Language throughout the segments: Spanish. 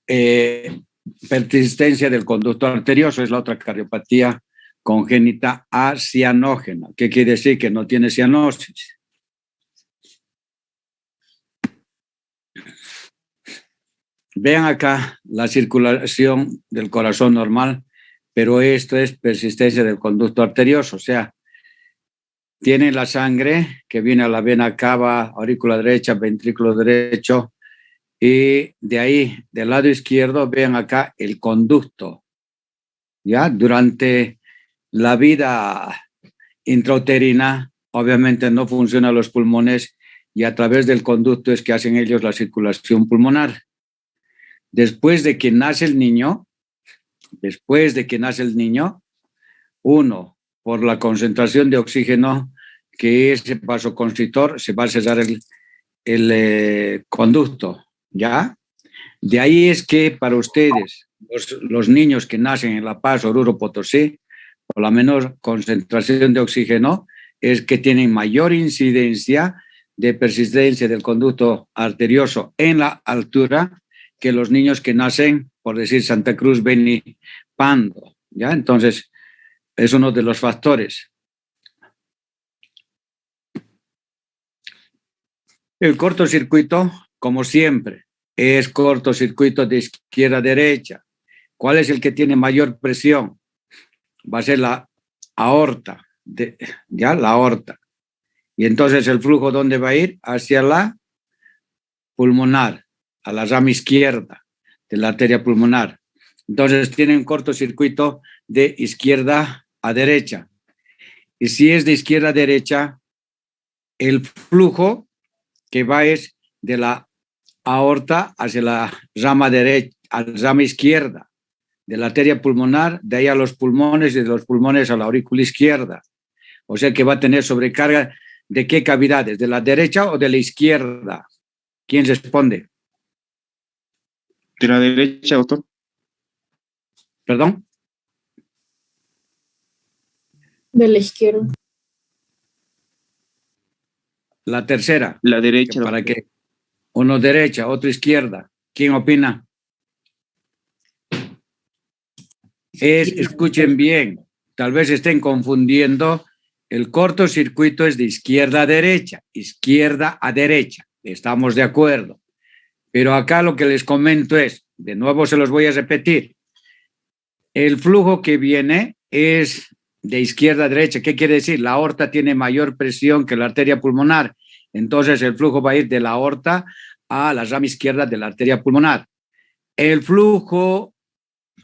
eh, persistencia del conducto arterioso, es la otra cardiopatía congénita acianógena. ¿Qué quiere decir? Que no tiene cianosis. Vean acá la circulación del corazón normal, pero esto es persistencia del conducto arterioso, o sea, tiene la sangre que viene a la vena cava, aurícula derecha, ventrículo derecho, y de ahí, del lado izquierdo, vean acá el conducto, ¿ya? Durante la vida intrauterina, obviamente no funcionan los pulmones y a través del conducto es que hacen ellos la circulación pulmonar. Después de que nace el niño, uno, por la concentración de oxígeno, que es el vasoconstrictor, se va a cerrar el conducto, ¿ya? De ahí es que para ustedes, los niños que nacen en La Paz, Oruro, Potosí, por la menor concentración de oxígeno, es que tienen mayor incidencia de persistencia del conducto arterioso en la altura que los niños que nacen, por decir, Santa Cruz, Beni, Pando, ¿ya? Entonces, es uno de los factores. El cortocircuito, como siempre, es cortocircuito de izquierda a derecha. ¿Cuál es el que tiene mayor presión? Va a ser la aorta, ya la aorta. Y entonces el flujo, ¿dónde va a ir? Hacia la pulmonar, a la rama izquierda de la arteria pulmonar. Entonces tiene un cortocircuito de izquierda a derecha. Y si es de izquierda a derecha, el flujo que va es de la aorta hacia la rama derecha, a la rama izquierda de la arteria pulmonar, de ahí a los pulmones y de los pulmones a la aurícula izquierda. O sea que va a tener sobrecarga de qué cavidades, de la derecha o de la izquierda. ¿Quién responde? De la derecha, doctor. ¿Perdón? De la izquierda. La tercera. La derecha. ¿Para qué? Uno derecha, otro izquierda. ¿Quién opina? Escuchen bien, tal vez estén confundiendo, el cortocircuito es de izquierda a derecha, estamos de acuerdo. Pero acá lo que les comento es, de nuevo se los voy a repetir, el flujo que viene es de izquierda a derecha. ¿Qué quiere decir? La aorta tiene mayor presión que la arteria pulmonar, entonces el flujo va a ir de la aorta a la rama izquierda de la arteria pulmonar. El flujo,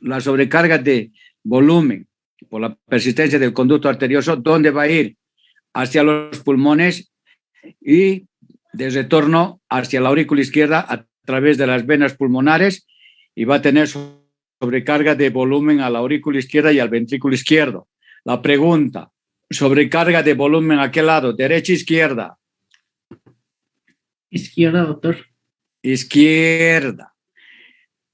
la sobrecarga de volumen por la persistencia del conducto arterioso, ¿dónde va a ir? Hacia los pulmones y de retorno hacia la aurícula izquierda a través de las venas pulmonares y va a tener sobrecarga de volumen a la aurícula izquierda y al ventrículo izquierdo. La pregunta, ¿sobrecarga de volumen a qué lado? ¿Derecha, izquierda? Izquierda, doctor. Izquierda.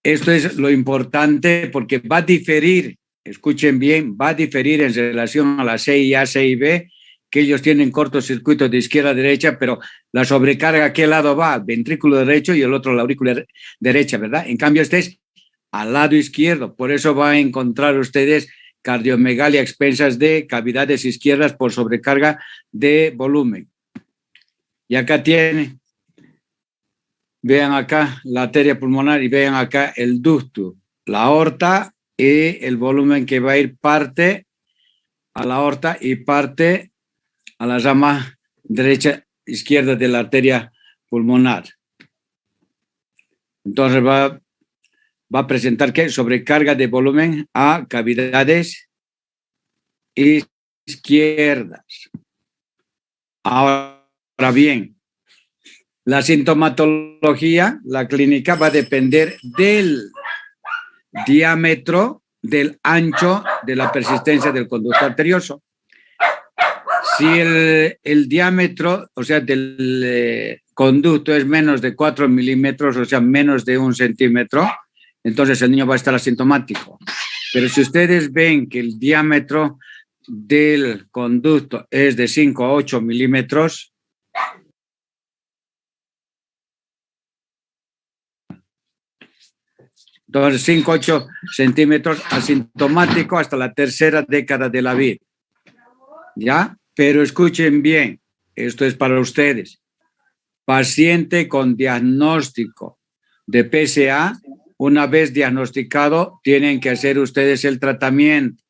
Esto es lo importante porque va a diferir, escuchen bien, va a diferir en relación a la CIA, C y B, que ellos tienen cortocircuito de izquierda a derecha, pero la sobrecarga ¿a qué lado va? Ventrículo derecho y el otro la aurícula derecha, ¿verdad? En cambio, este es al lado izquierdo, por eso van a encontrar ustedes cardiomegalia a expensas de cavidades izquierdas por sobrecarga de volumen. Y acá tiene, vean acá la arteria pulmonar y vean acá el ducto, la aorta y el volumen que va a ir parte a la aorta y parte a la rama derecha izquierda de la arteria pulmonar. Entonces va a presentar ¿qué? Sobrecarga de volumen a cavidades izquierdas. Ahora bien, la sintomatología, la clínica va a depender del diámetro, del ancho de la persistencia del conducto arterioso. Si el diámetro, o sea, del conducto es menos de 4 milímetros, o sea, menos de 1 centímetro, entonces el niño va a estar asintomático. Pero si ustedes ven que el diámetro del conducto es de 5 a 8 milímetros, Entonces, 5, 8 centímetros asintomático hasta la tercera década de la vida. ¿Ya? Pero escuchen bien, esto es para ustedes. Paciente con diagnóstico de PSA, una vez diagnosticado, tienen que hacer ustedes el tratamiento,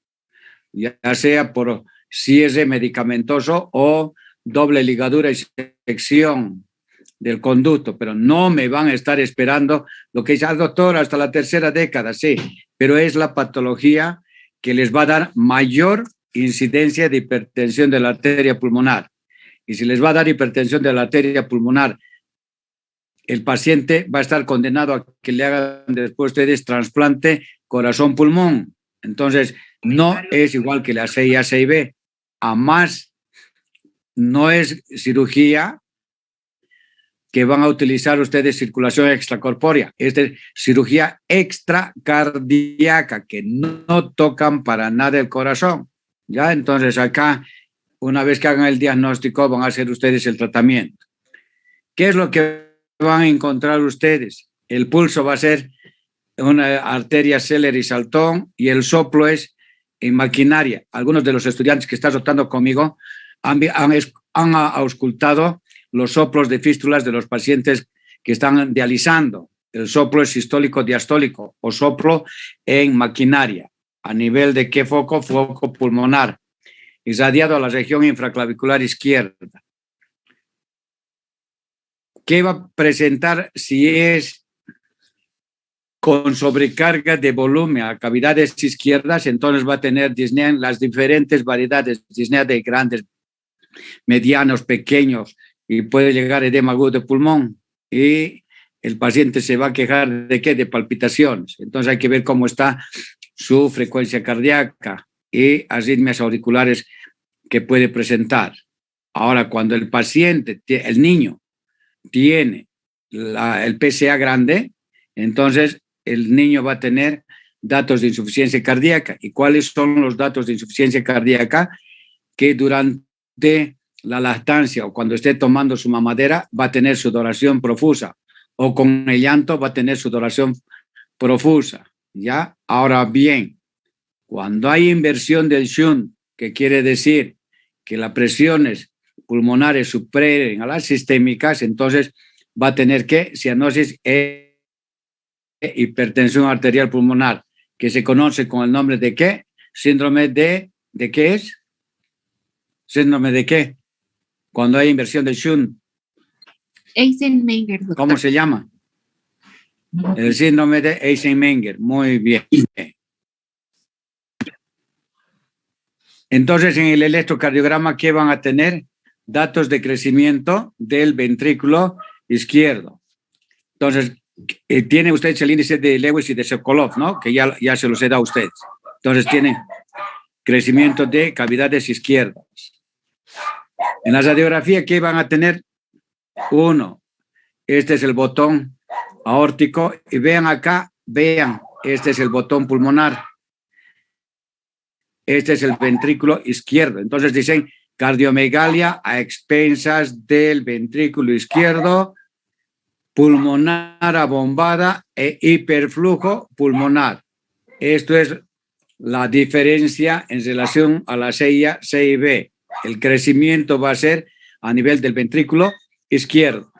ya sea por cierre medicamentoso o doble ligadura y sección del conducto, pero no me van a estar esperando lo que dice el doctor hasta la tercera década, sí, pero es la patología que les va a dar mayor incidencia de hipertensión de la arteria pulmonar. Y si les va a dar hipertensión de la arteria pulmonar, el paciente va a estar condenado a que le hagan después ustedes trasplante corazón-pulmón. Entonces, no es igual que la CIA, CIB. A más, no es cirugía que van a utilizar ustedes circulación extracorpórea. Esta es cirugía extracardíaca, que no tocan para nada el corazón. ¿Ya? Entonces, acá, una vez que hagan el diagnóstico, van a hacer ustedes el tratamiento. ¿Qué es lo que van a encontrar ustedes? El pulso va a ser una arteria Celery Saltón y el soplo es en maquinaria. Algunos de los estudiantes que están rotando conmigo han auscultado los soplos de fístulas de los pacientes que están dializando. El soplo es sistólico diastólico o soplo en maquinaria. ¿A nivel de qué foco? Foco pulmonar, irradiado a la región infraclavicular izquierda. ¿Qué va a presentar si es con sobrecarga de volumen a cavidades izquierdas? Entonces va a tener disnea en las diferentes variedades, disnea de grandes, medianos, pequeños, y puede llegar edema agudo de pulmón. Y el paciente se va a quejar de ¿qué? De palpitaciones. Entonces hay que ver cómo está su frecuencia cardíaca y arritmias auriculares que puede presentar. Ahora, cuando el paciente, el niño, tiene el PSA grande, entonces el niño va a tener datos de insuficiencia cardíaca. ¿Y cuáles son los datos de insuficiencia cardíaca? Que durante la lactancia o cuando esté tomando su mamadera va a tener sudoración profusa, o con el llanto va a tener sudoración profusa. ¿Ya? Ahora bien, cuando hay inversión del shunt, que quiere decir que las presiones pulmonares superen a las sistémicas, entonces va a tener que cianosis e hipertensión arterial pulmonar, que se conoce con el nombre de ¿qué? Síndrome ¿de qué es? ¿Síndrome de qué? Cuando hay inversión del shunt. Eisenmenger, doctor. ¿Cómo se llama? El síndrome de Eisenmenger. Muy bien. Entonces, en el electrocardiograma, ¿qué van a tener? Datos de crecimiento del ventrículo izquierdo. Entonces, tiene ustedes el índice de Lewis y de Sokolov, ¿no? Que ya se los he dado a ustedes. Entonces, tiene crecimiento de cavidades izquierdas. En la radiografía, ¿qué van a tener? Uno, este es el botón aórtico. Y vean acá, vean, este es el botón pulmonar. Este es el ventrículo izquierdo. Entonces dicen cardiomegalia a expensas del ventrículo izquierdo, pulmonar abombada e hiperflujo pulmonar. Esto es la diferencia en relación a la CIA, CIB. El crecimiento va a ser a nivel del ventrículo izquierdo.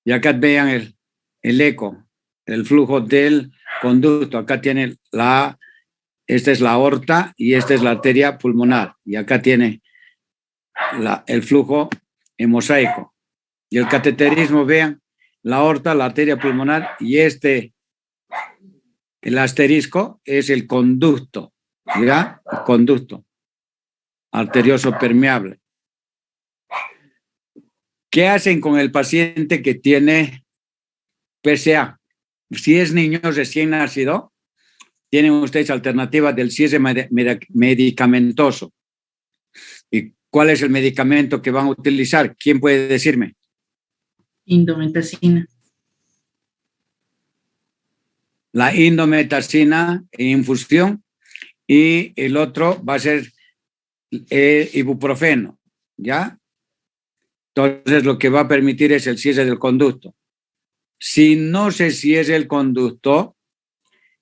Y acá vean el eco, el flujo del conducto. Acá tiene esta es la aorta y esta es la arteria pulmonar. Y acá tiene el flujo en mosaico. Y el cateterismo, vean, la aorta, la arteria pulmonar y el asterisco es el conducto, ¿ya? El conducto arterioso permeable. ¿Qué hacen con el paciente que tiene PSA? Si es niño recién nacido, tienen ustedes alternativa del cierre medicamentoso. ¿Y cuál es el medicamento que van a utilizar? ¿Quién puede decirme? Indometacina. La indometacina en infusión y el otro va a ser ibuprofeno, ¿ya? Entonces lo que va a permitir es el cierre del conducto. Si no sé si es el conducto,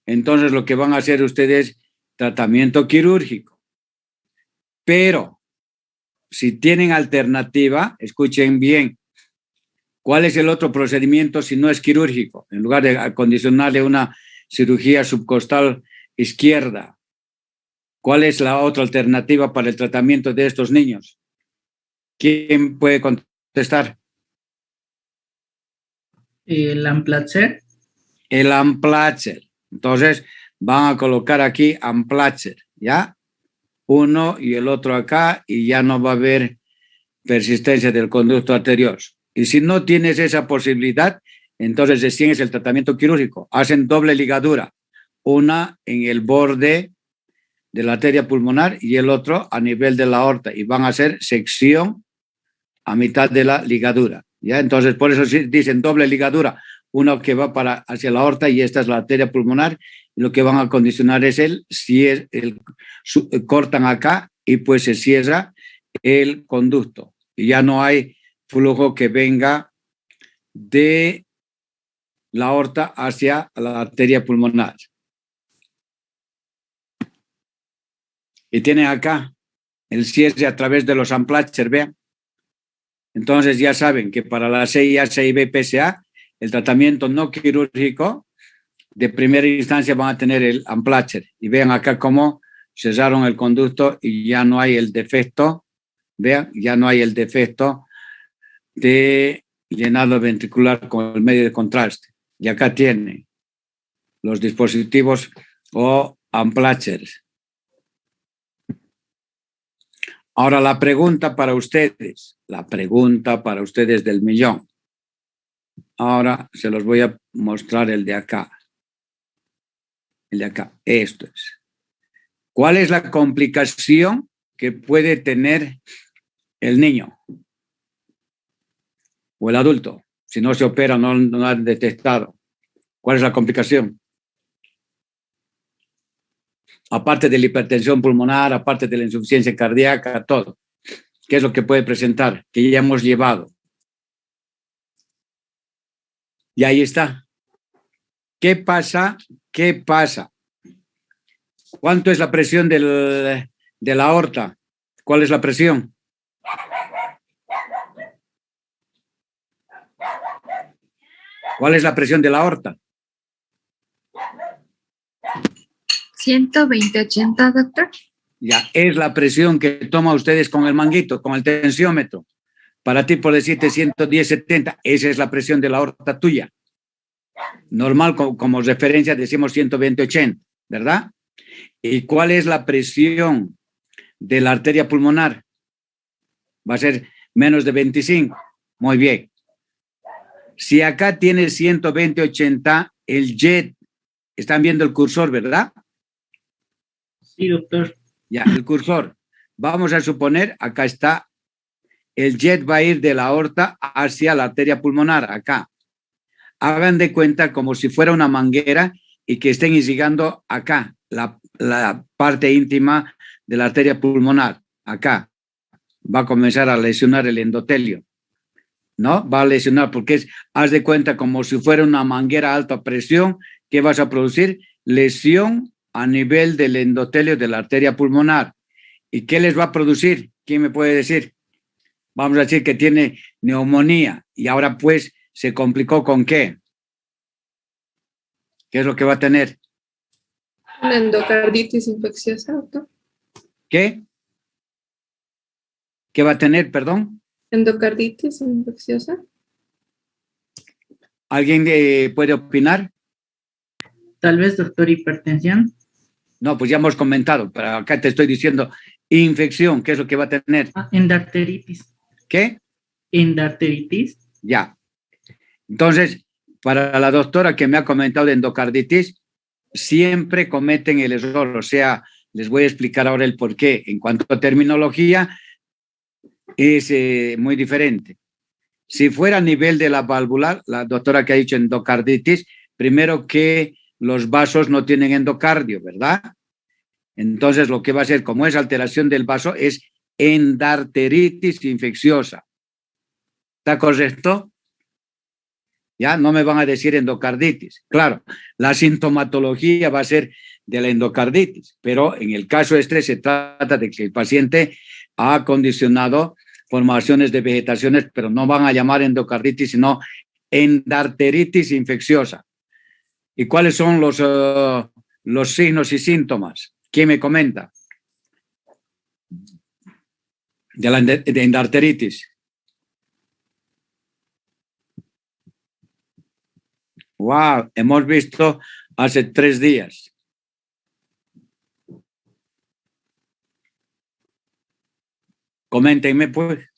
entonces lo que van a hacer ustedes es tratamiento quirúrgico. Pero si tienen alternativa, escuchen bien, ¿cuál es el otro procedimiento si no es quirúrgico? En lugar de acondicionarle una cirugía subcostal izquierda, ¿cuál es la otra alternativa para el tratamiento de estos niños? ¿Quién puede contestar? El Amplacer. El Amplacer. Entonces, van a colocar aquí Amplacer, ¿ya? Uno y el otro acá, y ya no va a haber persistencia del conducto arterioso. Y si no tienes esa posibilidad, entonces recién es el tratamiento quirúrgico. Hacen doble ligadura, una en el borde de la arteria pulmonar y el otro a nivel de la aorta, y van a hacer sección a mitad de la ligadura, ¿ya? Entonces, por eso dicen doble ligadura, uno que va hacia la aorta y esta es la arteria pulmonar, y lo que van a condicionar es cortan acá y pues se cierra el conducto y ya no hay flujo que venga de la aorta hacia la arteria pulmonar. Y tienen acá el cierre a través de los Amplacer, vean. Entonces ya saben que para la CIA, CIB, PSA, el tratamiento no quirúrgico de primera instancia van a tener el Amplacer. Y vean acá cómo cerraron el conducto y ya no hay el defecto, vean, ya no hay el defecto de llenado ventricular con el medio de contraste. Y acá tienen los dispositivos o Amplacers. Ahora la pregunta para ustedes del millón. Ahora se los voy a mostrar el de acá. El de acá, esto es. ¿Cuál es la complicación que puede tener el niño o el adulto si no se opera, no han detectado? ¿Cuál es la complicación? Aparte de la hipertensión pulmonar, aparte de la insuficiencia cardíaca, todo. ¿Qué es lo que puede presentar? Que ya hemos llevado. Y ahí está. ¿Qué pasa? ¿Qué pasa? ¿Cuánto es la presión de la aorta? ¿Cuál es la presión? ¿Cuál es la presión de la aorta? 120/80, doctor. Ya, es la presión que toma ustedes con el manguito, con el tensiómetro. Para ti, por decirte 110/70, esa es la presión de la aorta tuya. Normal, como referencia, decimos 120/80, ¿verdad? ¿Y cuál es la presión de la arteria pulmonar? Va a ser menos de 25. Muy bien. Si acá tiene 120/80, el jet, están viendo el cursor, ¿verdad? Sí, doctor. Ya, el cursor. Vamos a suponer, acá está, el jet va a ir de la aorta hacia la arteria pulmonar, acá. Hagan de cuenta como si fuera una manguera y que estén irrigando acá, la parte íntima de la arteria pulmonar, acá. Va a comenzar a lesionar el endotelio, ¿no? Va a lesionar porque haz de cuenta como si fuera una manguera a alta presión. ¿Qué vas a producir? Lesión a nivel del endotelio de la arteria pulmonar. ¿Y qué les va a producir? ¿Quién me puede decir? Vamos a decir que tiene neumonía y ahora pues se complicó ¿con qué? ¿Qué es lo que va a tener? Una endocarditis infecciosa, doctor. ¿Qué? ¿Qué va a tener, perdón? Endocarditis infecciosa. ¿Alguien puede opinar? Tal vez, doctor, hipertensión. No, pues ya hemos comentado, pero acá te estoy diciendo infección, ¿qué es lo que va a tener? Endarteritis. ¿Qué? Endarteritis. Ya. Entonces, para la doctora que me ha comentado de endocarditis, siempre cometen el error, o sea, les voy a explicar ahora el por qué. En cuanto a terminología, es muy diferente. Si fuera a nivel de la válvula, la doctora que ha dicho endocarditis, primero que los vasos no tienen endocardio, ¿verdad? Entonces, lo que va a ser, como es alteración del vaso, es endarteritis infecciosa. ¿Está correcto? Ya no me van a decir endocarditis. Claro, la sintomatología va a ser de la endocarditis, pero en el caso este se trata de que el paciente ha condicionado formaciones de vegetaciones, pero no van a llamar endocarditis, sino endarteritis infecciosa. ¿Y cuáles son los signos y síntomas? ¿Quién me comenta? De la endarteritis. Wow, hemos visto hace 3 días. Coméntenme, pues.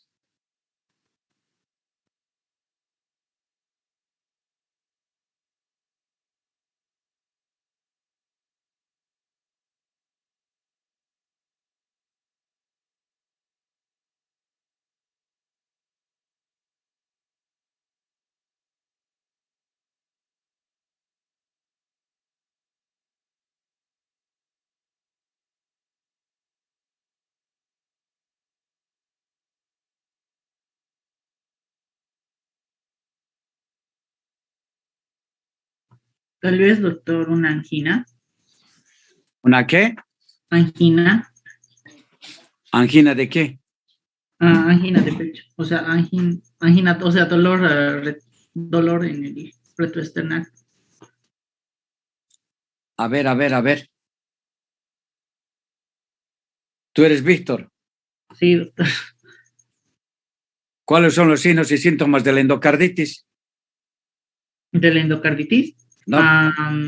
Tal vez, doctor, una angina. ¿Una qué? Angina. ¿Angina de qué? Angina de pecho. O sea, angina, o sea, dolor en el retroesternal. A ver. ¿Tú eres Víctor? Sí, doctor. ¿Cuáles son los signos y síntomas de la endocarditis? ¿De la endocarditis? ¿No?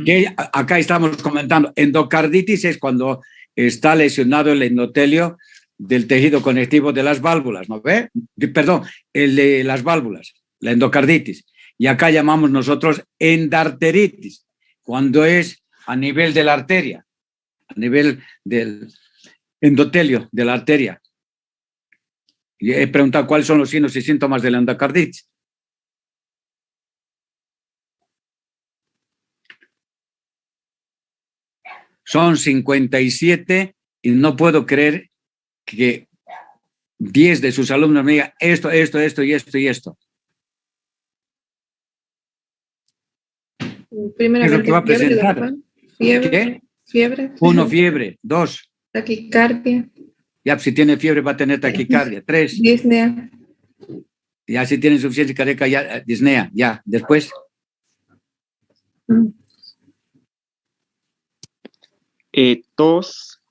Que acá estamos comentando, endocarditis es cuando está lesionado el endotelio del tejido conectivo de las válvulas, ¿no ve? Perdón, el de las válvulas, la endocarditis. Y acá llamamos nosotros endarteritis, cuando es a nivel de la arteria, a nivel del endotelio de la arteria. Y he preguntado cuáles son los signos y síntomas de la endocarditis. Son 57 y no puedo creer que 10 de sus alumnos me digan esto y esto. Primera ¿Qué es lo que va a fiebre, presentar? doctor. Fiebre. ¿Qué? Fiebre. 1, fiebre. 2, Taquicardia. ya si tiene fiebre va a tener taquicardia. 3, Disnea. ya si tiene insuficiencia cardíaca, ya disnea. Ya, después. Tos,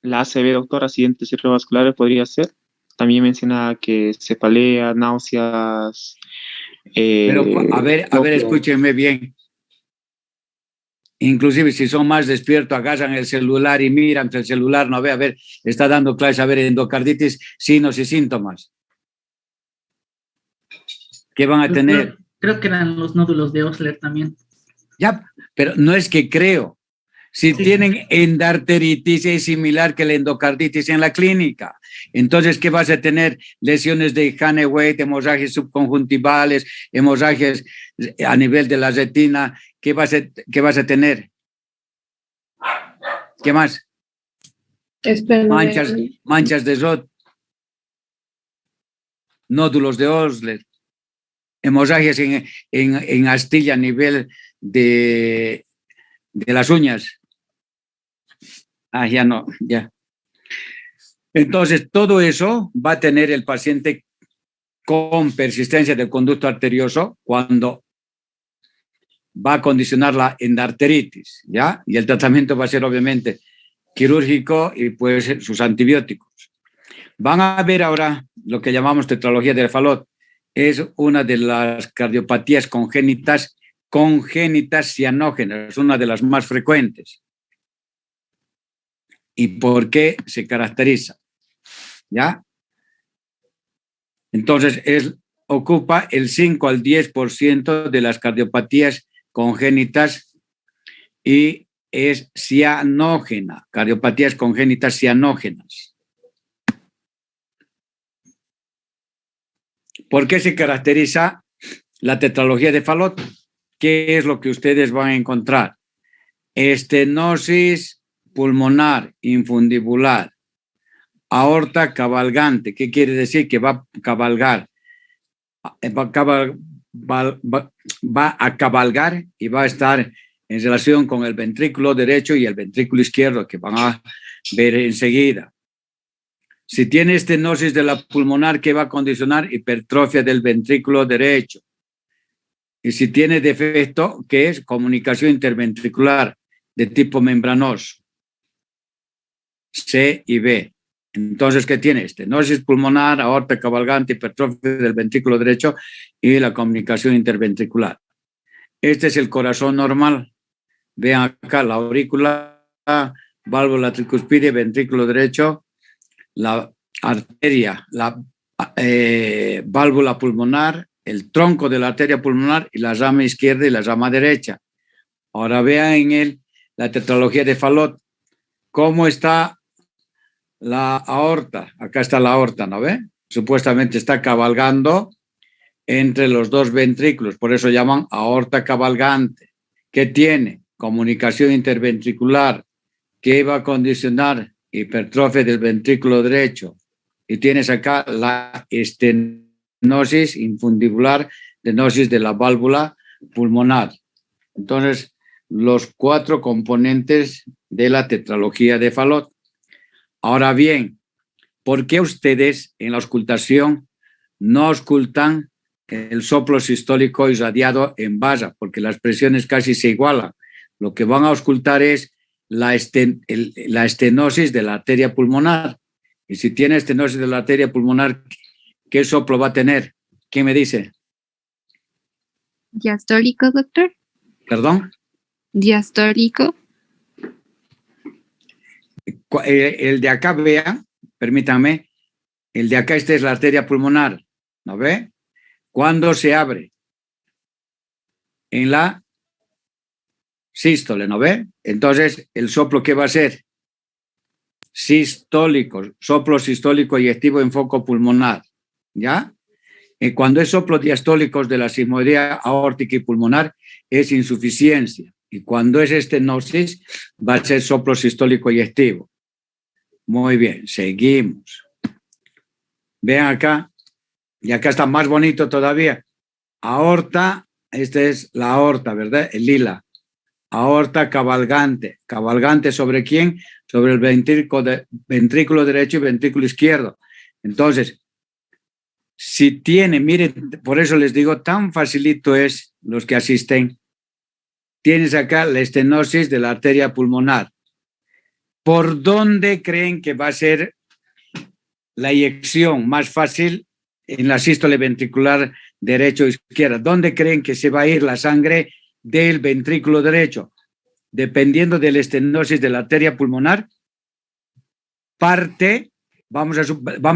la ACV, doctor, accidentes cerebrovasculares podría ser. También menciona que cefalea, náuseas. Pero a ver, escúchenme bien. Inclusive si son más despiertos, agarran el celular y miran que el celular no ve, a ver, está dando clases, a ver, endocarditis, signos y síntomas. ¿Qué van a tener? Creo que eran los nódulos de Osler también. Ya, pero no es que creo. Si tienen endarteritis es similar que la endocarditis en la clínica. Entonces, ¿qué vas a tener? Lesiones de Hane-Weight, hemorragias subconjuntivales, hemorragias a nivel de la retina. ¿Qué vas a tener? ¿Qué más? Manchas de Rod, nódulos de Osler, hemorragias en astilla a nivel de las uñas. Ya. Entonces, todo eso va a tener el paciente con persistencia del conducto arterioso cuando va a condicionar la endarteritis, ¿ya? Y el tratamiento va a ser obviamente quirúrgico y puede ser sus antibióticos. Van a ver ahora lo que llamamos tetralogía de Fallot. Es una de las cardiopatías congénitas cianógenas, una de las más frecuentes. ¿Y por qué se caracteriza? ¿Ya? Entonces, ocupa el 5 al 10% de las cardiopatías congénitas y es cianógena, cardiopatías congénitas cianógenas. ¿Por qué se caracteriza la tetralogía de Fallot? ¿Qué es lo que ustedes van a encontrar? Estenosis pulmonar infundibular, aorta cabalgante. ¿Qué quiere decir? Que va a cabalgar, va a cabalgar y va a estar en relación con el ventrículo derecho y el ventrículo izquierdo, que van a ver enseguida. Si tiene estenosis de la pulmonar, ¿qué va a condicionar? Hipertrofia del ventrículo derecho. Y si tiene defecto, ¿qué es? Comunicación interventricular de tipo membranoso. C y B. Entonces, ¿qué tiene? Estenosis pulmonar, aorta cabalgante, hipertrofia del ventrículo derecho y la comunicación interventricular. Este es el corazón normal. Vean acá la aurícula, válvula tricuspide, ventrículo derecho, la arteria, la válvula pulmonar, el tronco de la arteria pulmonar y la rama izquierda y la rama derecha. Ahora vean en la tetralogía de Fallot, cómo está la aorta. Acá está la aorta, ¿no ve? Supuestamente está cabalgando entre los dos ventrículos, por eso llaman aorta cabalgante. ¿Qué tiene? Comunicación interventricular, que va a condicionar hipertrofia del ventrículo derecho. Y tienes acá la estenosis infundibular, estenosis de la válvula pulmonar. Entonces, los 4 componentes de la tetralogía de Fallot. Ahora bien, ¿por qué ustedes en la auscultación no auscultan el soplo sistólico irradiado en basa? Porque las presiones casi se igualan. Lo que van a auscultar es la estenosis de la arteria pulmonar. Y si tiene estenosis de la arteria pulmonar, ¿qué soplo va a tener? ¿Quién me dice? Diastólico, doctor. ¿Perdón? Diastólico. El de acá, vean, permítanme, el de acá, esta es la arteria pulmonar, ¿no ve? ¿Cuándo se abre? En la sístole, ¿no ve? Entonces, ¿el soplo qué va a ser? Sistólico, soplo sistólico eyectivo en foco pulmonar, ¿ya? Y cuando es soplo diastólicos de la sismoidea aórtica y pulmonar, es insuficiencia. Y cuando es estenosis, va a ser soplo sistólico eyectivo. Muy bien, seguimos. Vean acá, y acá está más bonito todavía. Aorta, esta es la aorta, ¿verdad? El lila. Aorta cabalgante. ¿Cabalgante sobre quién? Sobre el ventrículo derecho y ventrículo izquierdo. Entonces, si tiene, miren, por eso les digo, tan facilito es los que asisten. Tienes acá la estenosis de la arteria pulmonar. ¿Por dónde creen que va a ser la eyección más fácil en la sístole ventricular derecho o izquierda? ¿Dónde creen que se va a ir la sangre del ventrículo derecho? Dependiendo de la estenosis de la arteria pulmonar, parte, vamos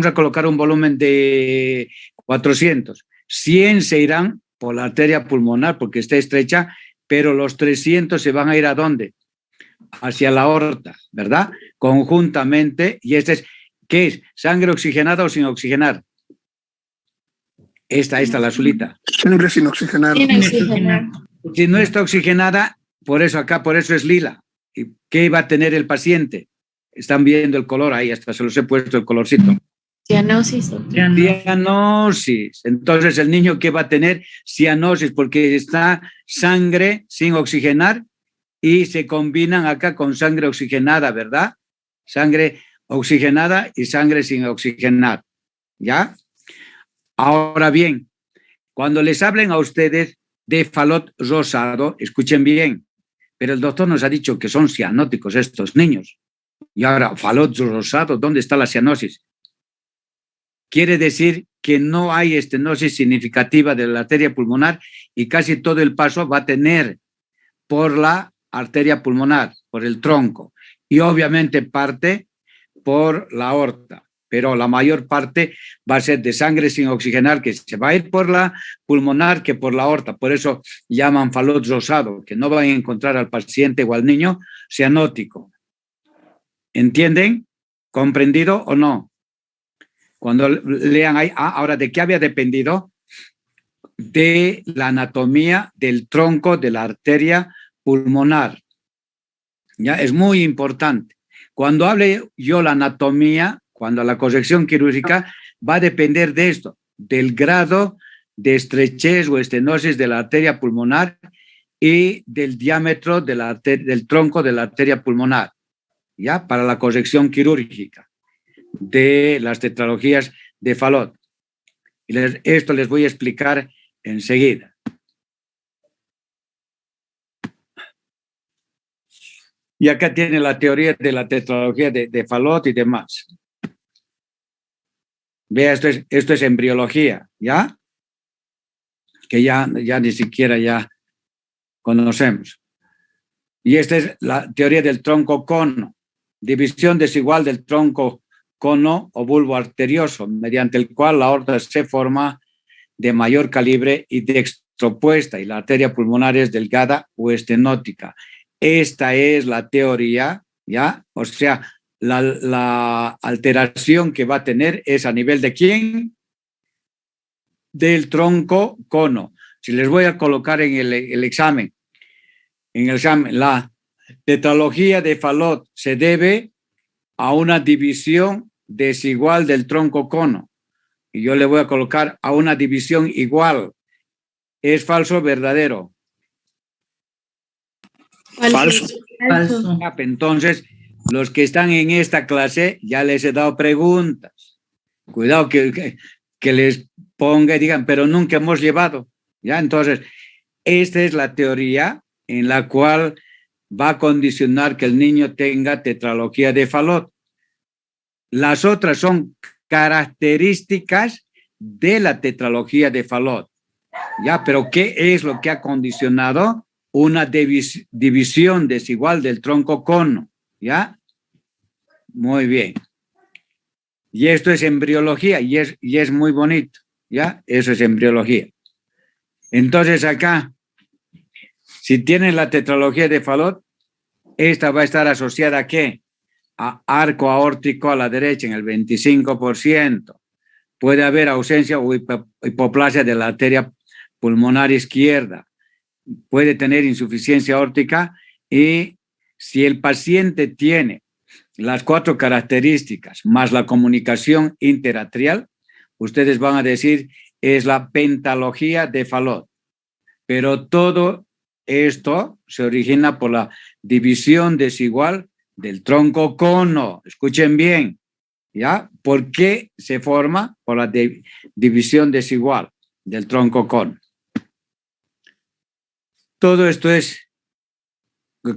a colocar un volumen de 400. 100 se irán por la arteria pulmonar porque está estrecha, pero los 300 se van a ir ¿a dónde? Hacia la aorta, ¿verdad? Conjuntamente, y este es, ¿qué es? ¿Sangre oxigenada o sin oxigenar? Esta, la azulita. Sangre sin oxigenar. Sin oxigenar. Si no está oxigenada, por eso acá, por eso es lila. ¿Y qué va a tener el paciente? Están viendo el color ahí, hasta se los he puesto el colorcito. Cianosis. Cianosis. Entonces, el niño, ¿qué va a tener? Cianosis, porque está sangre sin oxigenar y se combinan acá con sangre oxigenada, ¿verdad? Sangre oxigenada y sangre sin oxigenar, ¿ya? Ahora bien, cuando les hablen a ustedes de Fallot rosado, escuchen bien, pero el doctor nos ha dicho que son cianóticos estos niños. Y ahora, Fallot rosado, ¿dónde está la cianosis? Quiere decir que no hay estenosis significativa de la arteria pulmonar y casi todo el paso va a tener por la arteria pulmonar, por el tronco, y obviamente parte por la aorta, pero la mayor parte va a ser de sangre sin oxigenar, que se va a ir por la pulmonar que por la aorta. Por eso llaman Fallot rosado, que no van a encontrar al paciente o al niño cianótico. ¿Entienden? ¿Comprendido o no? Cuando lean ahí, ahora, ¿de qué había dependido? De la anatomía del tronco de la arteria pulmonar. ¿Ya? Es muy importante. Cuando hable yo la anatomía, cuando la corrección quirúrgica, va a depender de esto, del grado de estrechez o estenosis de la arteria pulmonar y del diámetro del tronco de la arteria pulmonar, ¿ya? Para la corrección quirúrgica de las tetralogías de Fallot. Y esto les voy a explicar enseguida. Y acá tiene la teoría de la tetralogía de Fallot y demás. Vea, esto es embriología, ¿ya? Que ya ni siquiera ya conocemos. Y esta es la teoría del tronco cono, división desigual del tronco cono o bulbo arterioso, mediante el cual la aorta se forma de mayor calibre y dextropuesta y la arteria pulmonar es delgada o estenótica. Esta es la teoría, ¿ya? O sea, la alteración que va a tener es a nivel de ¿quién? Del tronco cono. Si les voy a colocar en el examen, la tetralogía de Fallot se debe a una división desigual del tronco cono. Y yo le voy a colocar a una división igual. ¿Es falso o verdadero? Falso. Falso. Entonces, los que están en esta clase ya les he dado preguntas. Cuidado que les ponga y digan, pero nunca hemos llevado. ¿Ya? Entonces, esta es la teoría en la cual va a condicionar que el niño tenga tetralogía de Fallot. Las otras son características de la tetralogía de Fallot. ¿Ya? Pero ¿qué es lo que ha condicionado? Una división desigual del tronco cono. ¿Ya? Muy bien. Y esto es embriología y es muy bonito. ¿Ya? Eso es embriología. Entonces acá, si tienen la tetralogía de Fallot, esta va a estar asociada ¿a qué? A arco aórtico a la derecha en el 25%. Puede haber ausencia o hipoplasia de la arteria pulmonar izquierda. Puede tener insuficiencia aórtica y si el paciente tiene las 4 características más la comunicación interatrial, ustedes van a decir es la pentalogía de Fallot. Pero todo esto se origina por la división desigual del tronco cono. Escuchen bien, ¿ya? ¿Por qué se forma? Por la división desigual del tronco cono. Todo esto es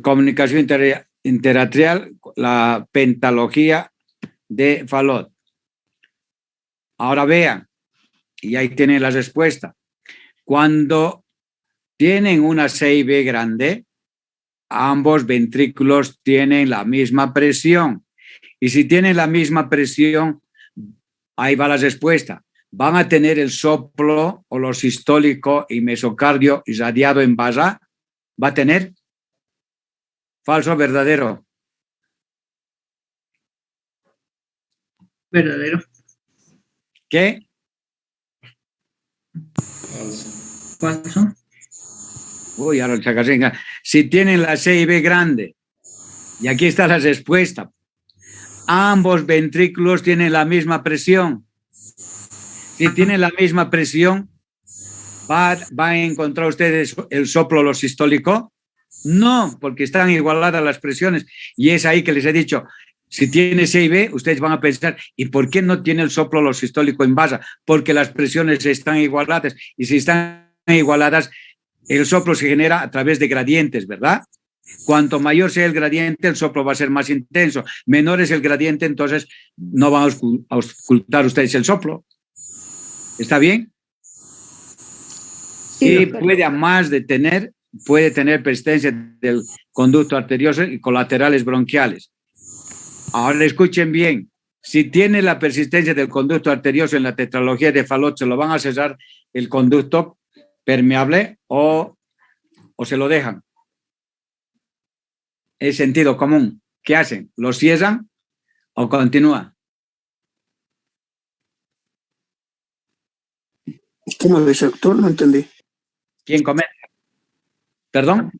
comunicación interatrial, la pentalogía de Fallot. Ahora vean, y ahí tienen la respuesta. Cuando tienen una CIB grande, ambos ventrículos tienen la misma presión. Y si tienen la misma presión, ahí va la respuesta. Van a tener el soplo o lo sistólico y mesocardio irradiado en basa. ¿Va a tener? ¿Falso o verdadero? Verdadero. ¿Qué? Falso. Uy, ahora el chacasenga. Si tienen la CIB grande, y aquí está la respuesta, ambos ventrículos tienen la misma presión. Si tienen la misma presión, ¿va a encontrar ustedes el soplo lo sistólico? No, porque están igualadas las presiones. Y es ahí que les he dicho, si tiene CIB, ustedes van a pensar, ¿y por qué no tiene el soplo lo sistólico en basa? Porque las presiones están igualadas. Y si están igualadas, el soplo se genera a través de gradientes, ¿verdad? Cuanto mayor sea el gradiente, el soplo va a ser más intenso. Menor es el gradiente, entonces no van a ocultar ustedes el soplo. ¿Está bien? Sí, Y doctor. puede tener persistencia del conducto arterioso y colaterales bronquiales. Ahora escuchen bien. Si tiene la persistencia del conducto arterioso en la tetralogía de Fallot, ¿se lo van a cerrar el conducto permeable o se lo dejan? Es sentido común. ¿Qué hacen? ¿Lo cierran o continúa? ¿Cómo dice, doctor? No entendí. ¿Quién comenta? ¿Perdón?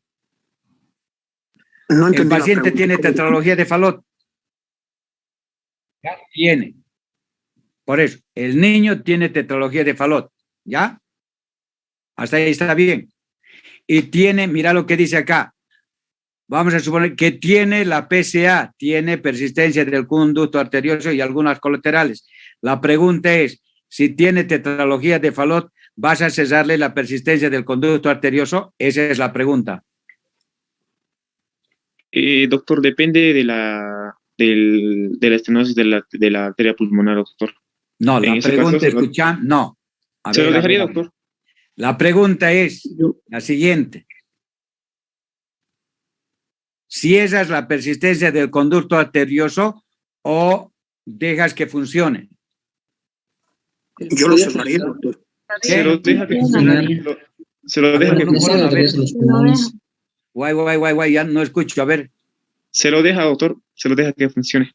No El entendí la paciente pregunta. tiene tetralogía de Fallot. Ya tiene. Por eso, el niño tiene tetralogía de Fallot. ¿Ya? Hasta ahí está bien. Y tiene, mira lo que dice acá. Vamos a suponer que tiene la PSA, tiene persistencia del conducto arterioso y algunas colaterales. La pregunta es, si tiene tetralogía de Fallot, ¿vas a cesarle la persistencia del conducto arterioso? Esa es la pregunta. Doctor, depende de la estenosis de la arteria pulmonar, doctor. No, En la ese pregunta, caso, escucha, no. A ¿se lo ver, dejaría, a ver. doctor? La pregunta es la siguiente. Si esa es la persistencia del conducto arterioso o dejas que funcione. Yo lo cerraría, doctor. Se lo deja que ¿Qué? funcione. Se lo deja que funcione. A ver, guay, ya no escucho. A ver, Se lo deja, doctor. Se lo deja que funcione.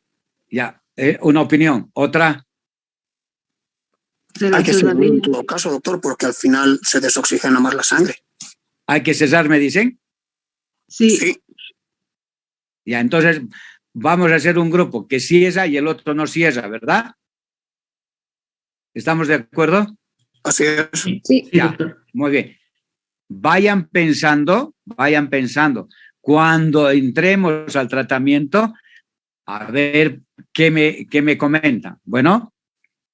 ya, una opinión. Otra, Hay que cerrarlo en todo caso, doctor, porque al final se desoxigena más la sangre. hay que cesar, me dicen. Sí, Ya, entonces vamos a hacer un grupo que ciesa y el otro no ciesa, ¿verdad? ¿Estamos de acuerdo? así es. Sí. Sí, Ya. doctor. Muy bien. Vayan pensando, cuando entremos al tratamiento, a ver qué me comentan. Bueno,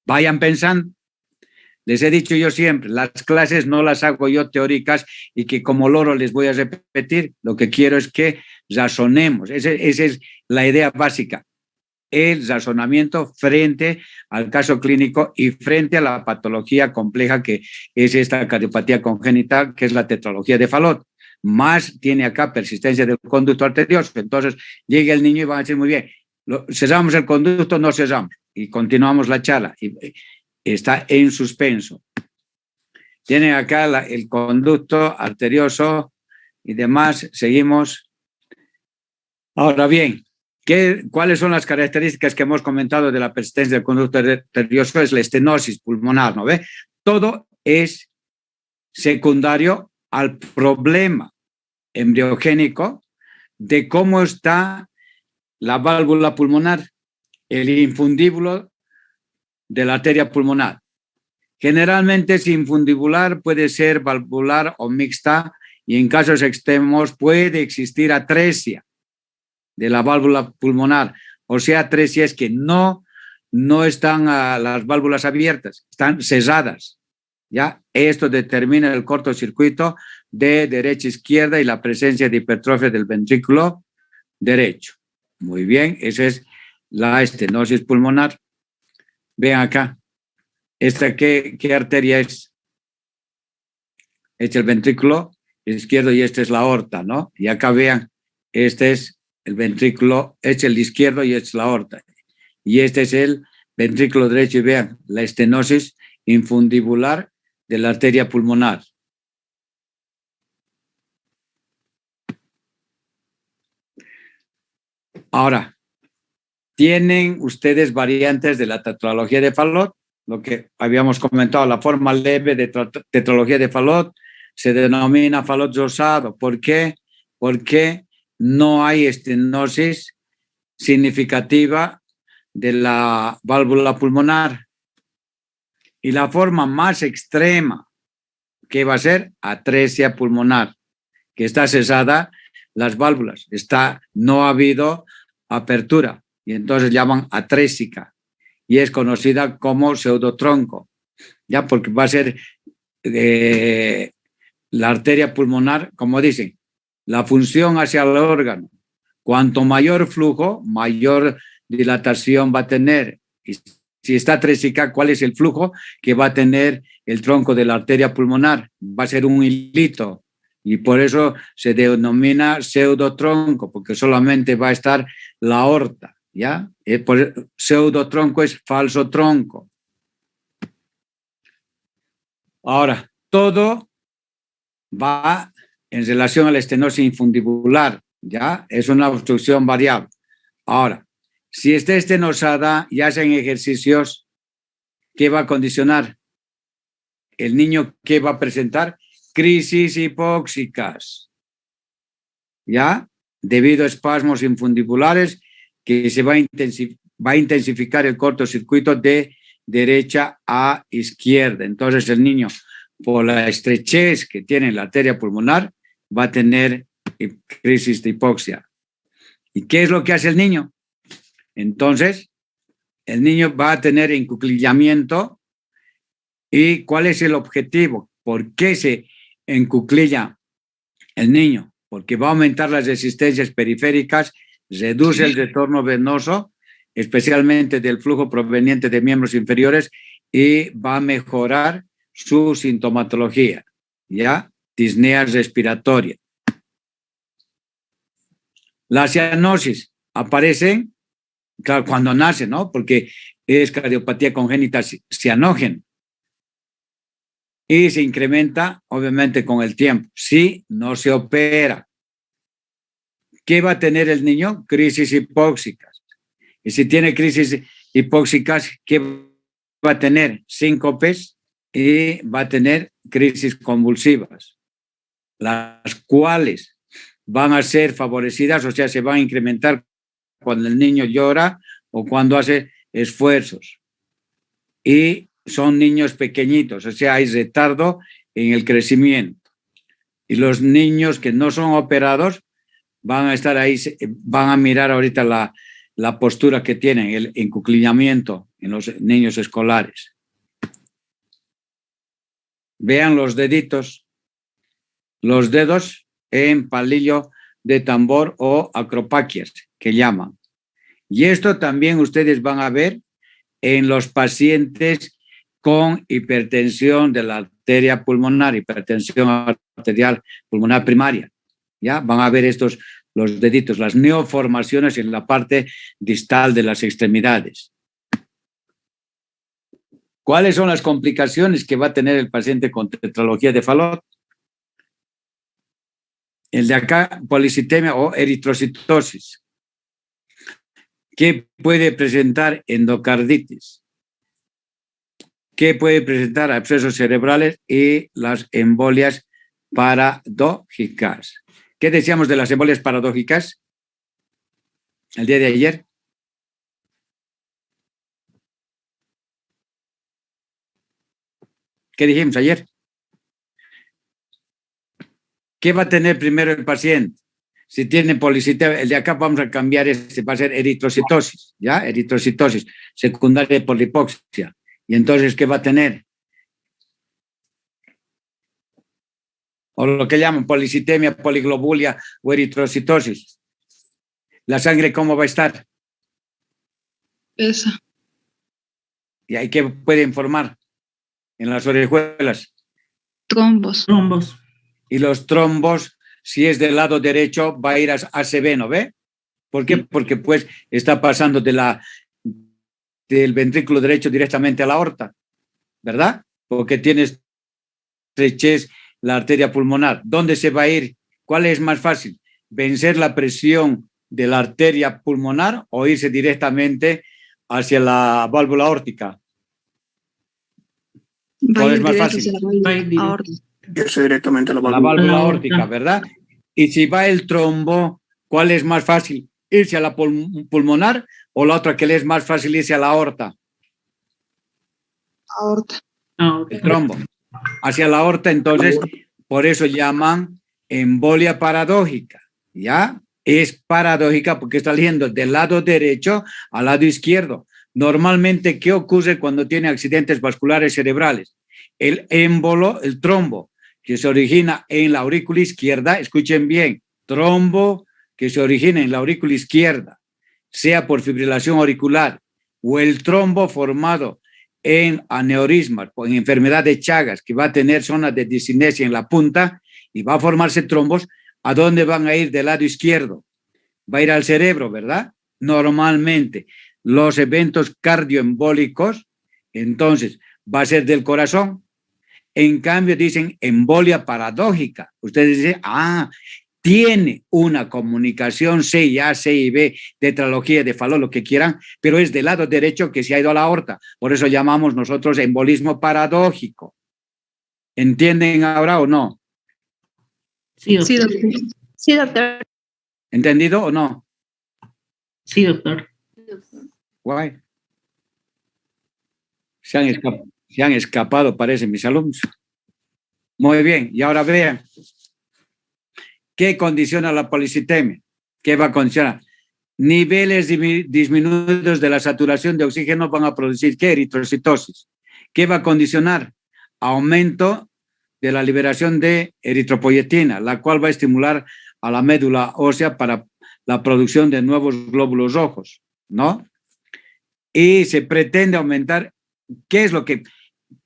vayan pensando. Les he dicho yo siempre, las clases no las hago yo teóricas y que como loro les voy a repetir, lo que quiero es que razonemos. Esa es la idea básica. El razonamiento frente al caso clínico y frente a la patología compleja que es esta cardiopatía congénita, que es la tetralogía de Fallot. Más tiene acá persistencia del conducto arterioso. Entonces llega el niño y va a decir muy bien, cesamos el conducto, no cesamos. Y continuamos la charla. Y está en suspenso. Tienen acá el conducto arterioso y demás. Seguimos. Ahora bien, ¿cuáles son las características que hemos comentado de la persistencia del conducto arterioso? Es la estenosis pulmonar, ¿no ve? Todo es secundario al problema embriogénico de cómo está la válvula pulmonar, el infundíbulo de la arteria pulmonar. Generalmente es infundibular, puede ser valvular o mixta y en casos extremos puede existir atresia de la válvula pulmonar. O sea, atresia es que no están las válvulas abiertas, están cesadas. ¿Ya? Esto determina el cortocircuito de derecha a izquierda y la presencia de hipertrofia del ventrículo derecho. Muy bien, esa es la estenosis pulmonar. Vean acá, ¿esta qué arteria es? Este es el ventrículo izquierdo y esta es la aorta, ¿no? Y acá vean, este es el ventrículo, este es el izquierdo y esta es la aorta. Y este es el ventrículo derecho y vean, la estenosis infundibular de la arteria pulmonar. Ahora, ¿tienen ustedes variantes de la tetralogía de Fallot? Lo que habíamos comentado, la forma leve de tetralogía de Fallot se denomina Fallot rosado. ¿Por qué? Porque no hay estenosis significativa de la válvula pulmonar. Y la forma más extrema, que va a ser atresia pulmonar, que está cesada las válvulas, no ha habido apertura y entonces llaman atrésica y es conocida como pseudotronco, ya porque va a ser la arteria pulmonar, como dicen, la función hacia el órgano. Cuanto mayor flujo, mayor dilatación va a tener. Y si está atrésica, ¿cuál es el flujo que va a tener el tronco de la arteria pulmonar? Va a ser un hilito. Y por eso se denomina pseudotronco, porque solamente va a estar la aorta, ¿ya? Pseudotronco es falso tronco. Ahora, todo va en relación a la estenosis infundibular, ¿ya? Es una obstrucción variable. Ahora, si está estenosada y hacen ejercicios, ¿qué va a condicionar? El niño, ¿qué va a presentar? Crisis hipóxicas, ¿ya? Debido a espasmos infundibulares que se va a intensificar el cortocircuito de derecha a izquierda. Entonces el niño por la estrechez que tiene la arteria pulmonar, va a tener crisis de hipoxia. ¿Y qué es lo que hace el niño? Entonces, el niño va a tener encuclillamiento. ¿Y cuál es el objetivo? ¿Por qué se encuclilla el niño? Porque va a aumentar las resistencias periféricas, reduce el retorno venoso, especialmente del flujo proveniente de miembros inferiores, y va a mejorar su sintomatología, ¿ya? Disnea respiratoria. La cianosis aparece, claro, cuando nace, ¿no? Porque es cardiopatía congénita cianógena. Y se incrementa, obviamente, con el tiempo. Si no se opera. ¿Qué va a tener el niño? Crisis hipóxicas. Y si tiene crisis hipóxicas, ¿qué va a tener? Síncopes y va a tener crisis convulsivas, las cuales van a ser favorecidas, o sea, se van a incrementar cuando el niño llora o cuando hace esfuerzos. Y son niños pequeñitos, o sea, hay retardo en el crecimiento. Y los niños que no son operados van a estar ahí, van a mirar ahorita la postura que tienen, el encuclillamiento en los niños escolares. Vean los deditos, los dedos en palillo de tambor o acropaquias, que llaman. Y esto también ustedes van a ver en los pacientes con hipertensión de la arteria pulmonar, hipertensión arterial pulmonar primaria. ¿Ya? Van a ver estos, los deditos, las neoformaciones en la parte distal de las extremidades. ¿Cuáles son las complicaciones que va a tener el paciente con tetralogía de Fallot? El de acá, policitemia o eritrocitosis. ¿Qué puede presentar? Endocarditis. ¿Qué puede presentar? Abscesos cerebrales y las embolias paradójicas. ¿Qué decíamos de las embolias paradójicas el día de ayer? ¿Qué dijimos ayer? ¿Qué va a tener primero el paciente? Si tiene policitemia, el de acá vamos a cambiar va a ser eritrocitosis, ¿ya? Eritrocitosis, secundaria por la hipoxia. Y entonces, ¿qué va a tener? O lo que llaman policitemia, poliglobulia o eritrocitosis. ¿La sangre cómo va a estar? Esa. ¿Y ahí qué puede informar? En las orejuelas. Trombos. Trombos. Y los trombos, si es del lado derecho, va a ir a ACV, ¿no ve? ¿Por qué? Sí. Porque pues está pasando del ventrículo derecho directamente a la aorta, ¿verdad? Porque tiene estrechez la arteria pulmonar. ¿Dónde se va a ir? ¿Cuál es más fácil? ¿Vencer la presión de la arteria pulmonar o irse directamente hacia la válvula aórtica? ¿Cuál es más fácil? Va a ir directo. Aorta. Irse directamente a la La válvula. válvula La aórtica, aorta. ¿verdad? Y si va el trombo, ¿cuál es más fácil? ¿Irse a la pulmonar o la otra que le es más fácil irse a la aorta? Aorta. Ah, ok. El trombo. Hacia la aorta, entonces, por eso llaman embolia paradójica, ¿ya? Es paradójica porque está yendo del lado derecho al lado izquierdo. Normalmente, ¿qué ocurre cuando tiene accidentes vasculares cerebrales? El émbolo, el trombo, que se origina en la aurícula izquierda, escuchen bien, trombo que se origina en la aurícula izquierda, sea por fibrilación auricular o el trombo formado en aneurismas, en enfermedad de Chagas, que va a tener zonas de discinesia en la punta y va a formarse trombos, ¿a dónde van a ir del lado izquierdo? Va a ir al cerebro, ¿verdad? Normalmente los eventos cardioembólicos, entonces va a ser del corazón. En cambio dicen embolia paradójica. Ustedes dicen, tiene una comunicación C y A, C y B, tetralogía de Fallot, lo que quieran, pero es del lado derecho que se ha ido a la aorta. Por eso llamamos nosotros embolismo paradójico. ¿Entienden ahora o no? Sí, doctor. Sí, doctor. Sí, doctor. ¿Entendido o no? Sí, doctor. Guay. Se han escapado, parecen mis alumnos. Muy bien, y ahora vean, ¿qué condiciona la policitemia? ¿Qué va a condicionar? Niveles disminuidos de la saturación de oxígeno van a producir ¿qué? Eritrocitosis. ¿Qué va a condicionar? Aumento de la liberación de eritropoyetina, la cual va a estimular a la médula ósea para la producción de nuevos glóbulos rojos, ¿no? Y se pretende aumentar, ¿qué es lo que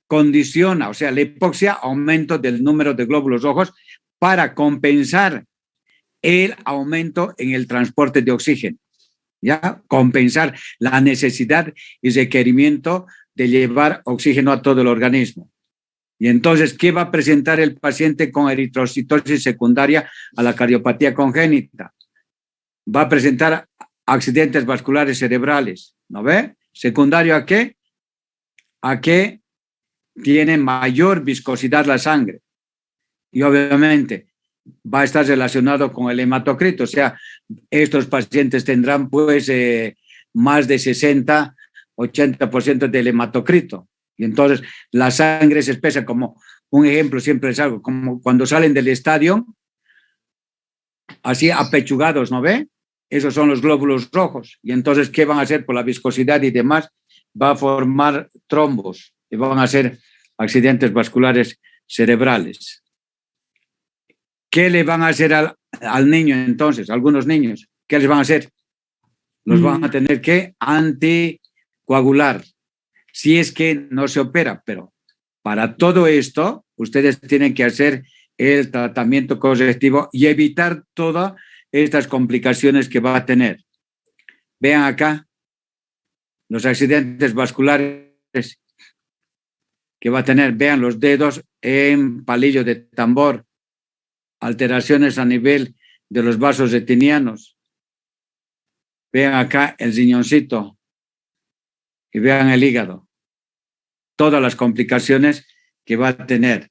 condiciona? O sea, la hipoxia, aumento del número de glóbulos rojos para compensar el aumento en el transporte de oxígeno, ¿ya? Compensar la necesidad y requerimiento de llevar oxígeno a todo el organismo. Y entonces, ¿qué va a presentar el paciente con eritrocitosis secundaria a la cardiopatía congénita? Va a presentar accidentes vasculares cerebrales, ¿no ve? ¿Secundario a qué? A que tiene mayor viscosidad la sangre. Y obviamente va a estar relacionado con el hematocrito, o sea, estos pacientes tendrán pues más de 60, 80% del hematocrito. Y entonces la sangre se espesa, como un ejemplo siempre es algo, como cuando salen del estadio, así apechugados, ¿no ve? Esos son los glóbulos rojos. Y entonces, ¿qué van a hacer por la viscosidad y demás? Va a formar trombos y van a ser accidentes vasculares cerebrales. ¿Qué le van a hacer al niño entonces? Algunos niños, ¿qué les van a hacer? Los van a tener que anticoagular, si es que no se opera. Pero para todo esto, ustedes tienen que hacer el tratamiento correctivo y evitar todas estas complicaciones que va a tener. Vean acá los accidentes vasculares que va a tener. Vean los dedos en palillo de tambor, alteraciones a nivel de los vasos retinianos. Vean acá el riñoncito y vean el hígado. Todas las complicaciones que va a tener.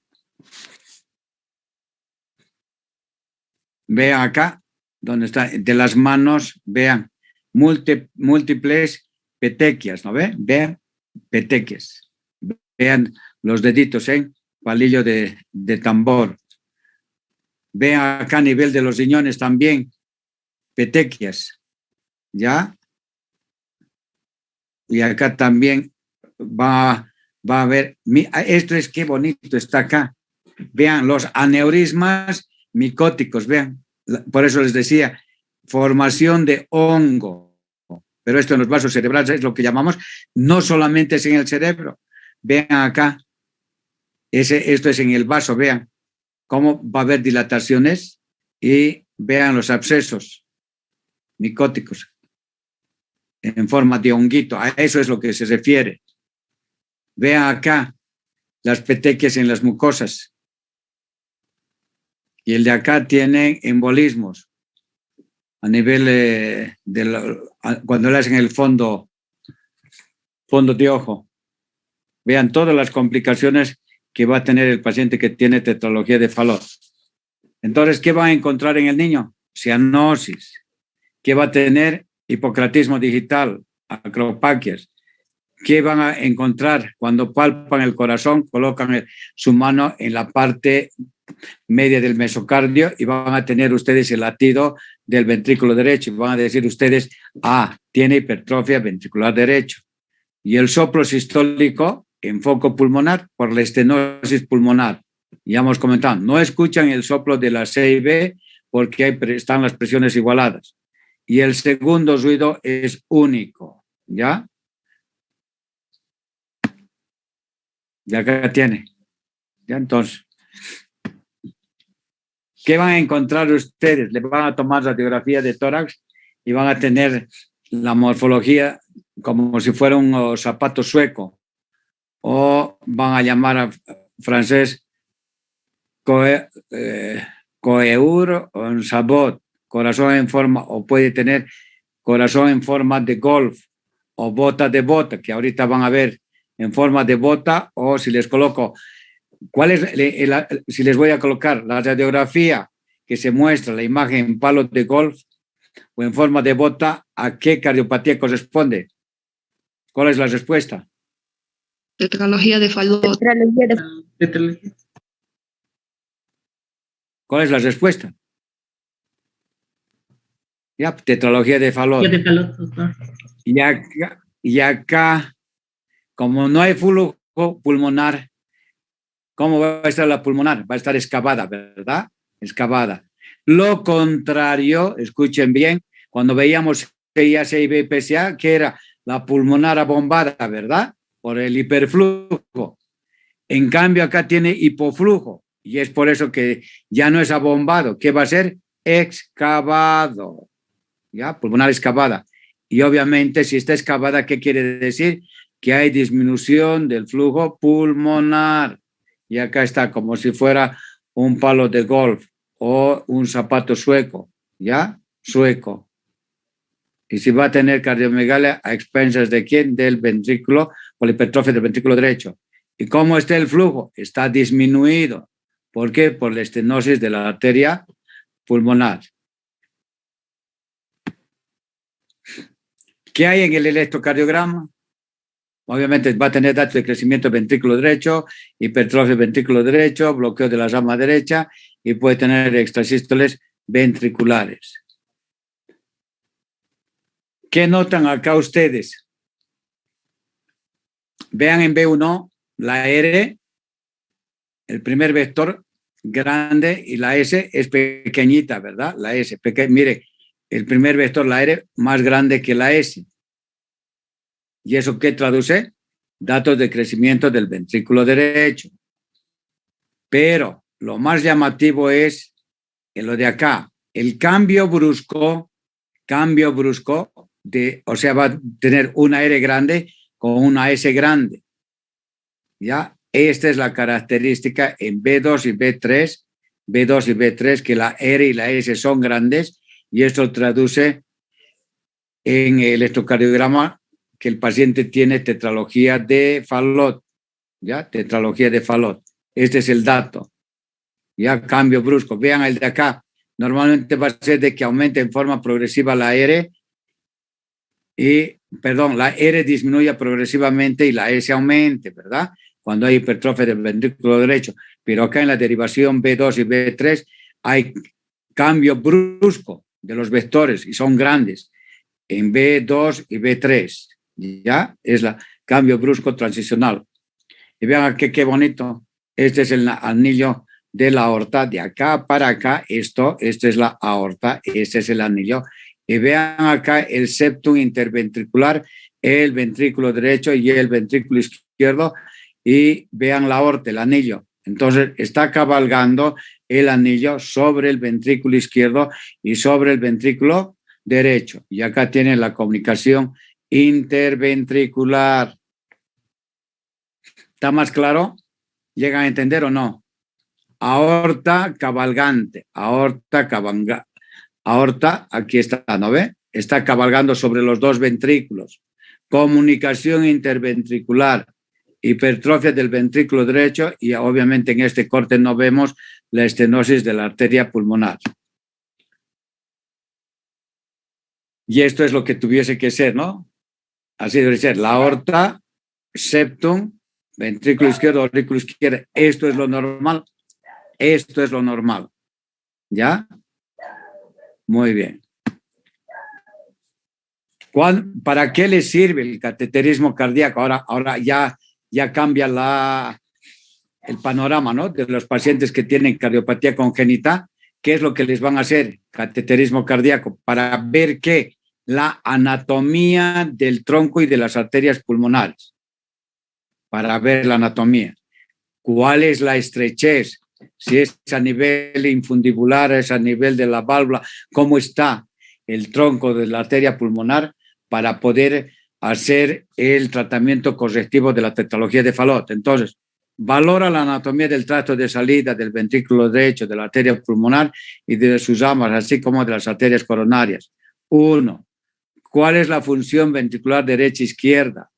Vean acá, donde está, de las manos, vean, múltiples petequias, ¿no ven? Vean, petequias. Vean los deditos en palillo de tambor. Vean acá a nivel de los riñones también, petequias, ¿ya? Y acá también va a haber, esto es qué bonito está acá. Vean los aneurismas micóticos, vean. Por eso les decía, formación de hongo. Pero esto en los vasos cerebrales es lo que llamamos, no solamente es en el cerebro. Vean acá, esto es en el vaso, vean cómo va a haber dilataciones y vean los abscesos micóticos en forma de honguito. A eso es lo que se refiere. Vean acá las petequias en las mucosas. Y el de acá tiene embolismos a nivel cuando le hacen el fondo de ojo. Vean todas las complicaciones que va a tener el paciente que tiene tetralogía de Fallot. Entonces, ¿qué va a encontrar en el niño? Cianosis. ¿Qué va a tener? Hipocratismo digital, acropaquias. ¿Qué van a encontrar? Cuando palpan el corazón, colocan su mano en la parte media del mesocardio y van a tener ustedes el latido del ventrículo derecho y van a decir ustedes, tiene hipertrofia ventricular derecho. Y el soplo sistólico en foco pulmonar por la estenosis pulmonar. Ya hemos comentado, no escuchan el soplo de la CIB porque están las presiones igualadas. Y el segundo ruido es único, ¿ya? Y acá tiene. ¿Ya? Entonces, ¿qué van a encontrar ustedes? Le van a tomar radiografía de tórax y van a tener la morfología como si fuera un zapato sueco, o van a llamar a francés coeur o un sabot, corazón en forma, o puede tener corazón en forma de golf o bota de bota, que ahorita van a ver en forma de bota, o si les coloco, si les voy a colocar la radiografía que se muestra la imagen en palo de golf o en forma de bota, ¿a qué cardiopatía corresponde? ¿Cuál es la respuesta? Tetralogía de Fallot. Tetralogía. ¿Cuál es la respuesta? Ya, tetralogía de Fallot. Yo de Fallot, doctor. Y acá, como no hay flujo pulmonar, ¿cómo va a estar la pulmonar? Va a estar excavada, ¿verdad? Excavada. Lo contrario, escuchen bien, cuando veíamos PIA, CIB y PSA, que era la pulmonar abombada, ¿verdad? Por el hiperflujo. En cambio, acá tiene hipoflujo y es por eso que ya no es abombado. ¿Qué va a ser? Excavado. ¿Ya? Pulmonar excavada. Y obviamente, si está excavada, ¿qué quiere decir? Que hay disminución del flujo pulmonar. Y acá está como si fuera un palo de golf o un zapato sueco, ¿ya? Sueco. Y si va a tener cardiomegalia, ¿a expensas de quién? Del ventrículo, o la hipertrofia del ventrículo derecho. ¿Y cómo está el flujo? Está disminuido. ¿Por qué? Por la estenosis de la arteria pulmonar. ¿Qué hay en el electrocardiograma? Obviamente va a tener datos de crecimiento del ventrículo derecho, hipertrofia del ventrículo derecho, bloqueo de la rama derecha y puede tener extrasístoles ventriculares. ¿Qué notan acá ustedes? Vean en B1 la R, el primer vector grande y la S es pequeñita, ¿verdad? La S, mire, el primer vector, la R, más grande que la S. ¿Y eso qué traduce? Datos de crecimiento del ventrículo derecho. Pero lo más llamativo es en lo de acá, el cambio brusco o sea, va a tener una R grande con una S grande. ¿Ya? Esta es la característica en B2 y B3, que la R y la S son grandes y esto traduce en el electrocardiograma que el paciente tiene tetralogía de Fallot, ¿ya? Tetralogía de Fallot. Este es el dato. Ya, cambio brusco. Vean el de acá. Normalmente va a ser de que aumente en forma progresiva la R la R disminuya progresivamente y la S aumente, ¿verdad? Cuando hay hipertrofia del ventrículo derecho. Pero acá en la derivación B2 y B3 hay cambio brusco de los vectores y son grandes en B2 y B3. Ya es el cambio brusco transicional. Y vean aquí qué bonito. Este es el anillo de la aorta. De acá para acá, esta es la aorta, este es el anillo. Y vean acá el septum interventricular, el ventrículo derecho y el ventrículo izquierdo. Y vean la aorta, el anillo. Entonces está cabalgando el anillo sobre el ventrículo izquierdo y sobre el ventrículo derecho. Y acá tienen la comunicación interventricular. ¿Está más claro? ¿Llegan a entender o no? Aorta cabalgante, aorta, aquí está, ¿no ve? Está cabalgando sobre los dos ventrículos. Comunicación interventricular, hipertrofia del ventrículo derecho y obviamente en este corte no vemos la estenosis de la arteria pulmonar. Y esto es lo que tuviese que ser, ¿no? Así debe ser, la aorta, septum, ventrículo izquierdo, aurículo izquierdo. Esto es lo normal. Esto es lo normal. ¿Ya? Muy bien. ¿Para qué le sirve el cateterismo cardíaco? Ahora ya cambia el panorama, ¿no? De los pacientes que tienen cardiopatía congénita. ¿Qué es lo que les van a hacer? Cateterismo cardíaco. Para ver qué, la anatomía del tronco y de las arterias pulmonares. Para ver la anatomía. ¿Cuál es la estrechez? Si es a nivel infundibular, es a nivel de la válvula, cómo está el tronco de la arteria pulmonar para poder hacer el tratamiento correctivo de la tetralogía de Fallot. Entonces, valora la anatomía del tracto de salida del ventrículo derecho de la arteria pulmonar y de sus ramas, así como de las arterias coronarias. 1. ¿Cuál es la función ventricular derecha-izquierda?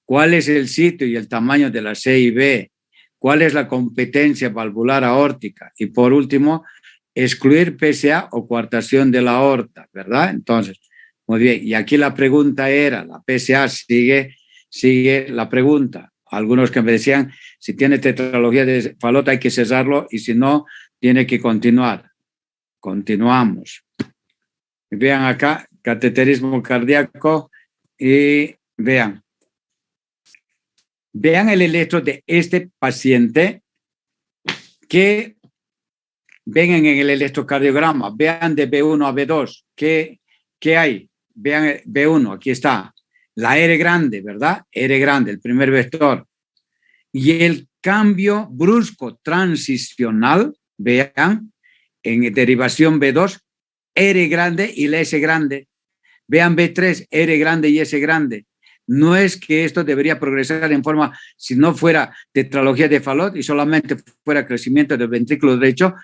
¿Cuál es el sitio y el tamaño de la C y B? ¿Cuál es la competencia valvular aórtica? Y por último, excluir PSA o coartación de la aorta, ¿verdad? Entonces, muy bien. Y aquí la pregunta era, la PSA sigue la pregunta. Algunos que me decían, si tiene tetralogía de Fallot hay que cesarlo y si no, tiene que continuar. Continuamos. Vean acá, cateterismo cardíaco y vean. Vean el electro de este paciente que ven en el electrocardiograma. Vean de B1 a B2. ¿Qué hay? Vean B1, aquí está. La R grande, ¿verdad? R grande, el primer vector. Y el cambio brusco transicional, vean, en derivación B2, R grande y la S grande. Vean B3, R grande y S grande. No es que esto debería progresar en forma, si no fuera tetralogía de Fallot y solamente fuera crecimiento del ventrículo derecho,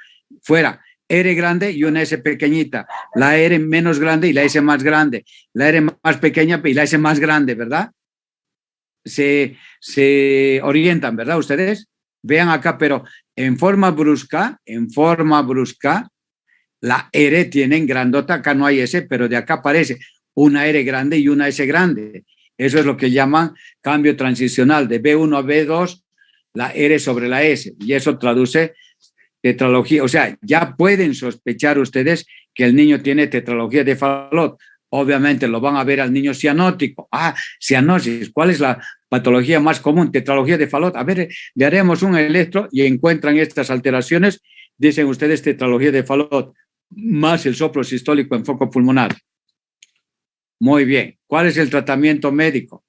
fuera R grande y una S pequeñita, la R menos grande y la S más grande, la R más pequeña y la S más grande, ¿verdad? Se orientan, ¿verdad ustedes? Vean acá, pero en forma brusca, la R tienen grandota, acá no hay S, pero de acá aparece una R grande y una S grande. Eso es lo que llaman cambio transicional de B1 a B2, la R sobre la S, y eso traduce tetralogía. O sea, ya pueden sospechar ustedes que el niño tiene tetralogía de Fallot. Obviamente lo van a ver al niño cianótico. Cianosis, ¿cuál es la patología más común? Tetralogía de Fallot. A ver, le haremos un electro y encuentran estas alteraciones. Dicen ustedes tetralogía de Fallot, más el soplo sistólico en foco pulmonar. Muy bien. ¿Cuál es el tratamiento médico?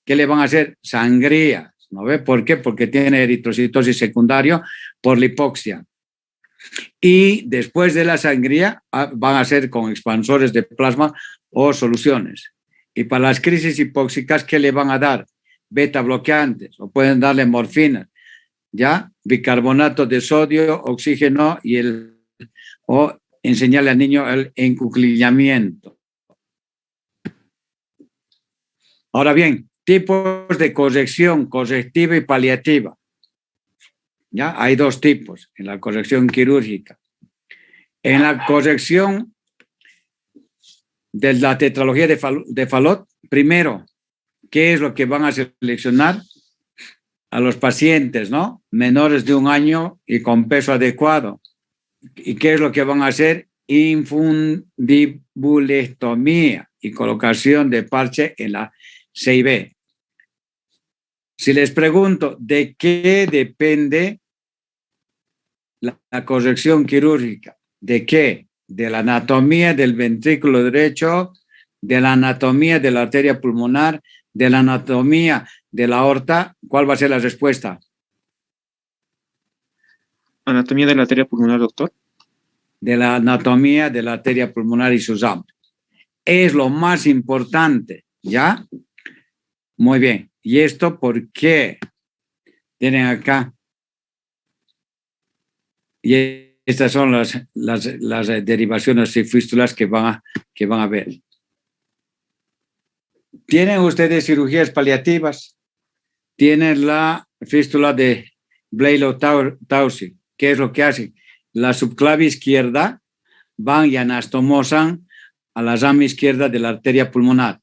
¿Qué le van a hacer? Sangría. ¿No ve? ¿Por qué? Porque tiene eritrocitosis secundario por la hipoxia. Y después de la sangría van a ser con expansores de plasma o soluciones. Y para las crisis hipóxicas, ¿qué le van a dar? Beta bloqueantes o pueden darle morfina, ¿ya? Bicarbonato de sodio, oxígeno o enseñarle al niño el encuclillamiento. Ahora bien, tipos de corrección, correctiva y paliativa. ¿Ya? Hay dos tipos en la corrección quirúrgica. En la corrección de la tetralogía de Fallot, primero, ¿qué es lo que van a seleccionar? A los pacientes, ¿no? Menores de 1 año y con peso adecuado. ¿Y qué es lo que van a hacer? Infundibulectomía y colocación de parche en la CIB. Si les pregunto de qué depende la corrección quirúrgica, ¿de qué? De la anatomía del ventrículo derecho, de la anatomía de la arteria pulmonar, de la anatomía de la aorta, ¿cuál va a ser la respuesta? Anatomía de la arteria pulmonar, doctor. De la anatomía de la arteria pulmonar y sus ambos. Es lo más importante, ¿ya? Muy bien. ¿Y esto por qué? Tienen acá. Y estas son las derivaciones y fístulas que van a ver. ¿Tienen ustedes cirugías paliativas? Tienen la fístula de Blalow-Taussig. ¿Qué es lo que hacen? La subclavia izquierda van y anastomosan a la rama izquierda de la arteria pulmonar.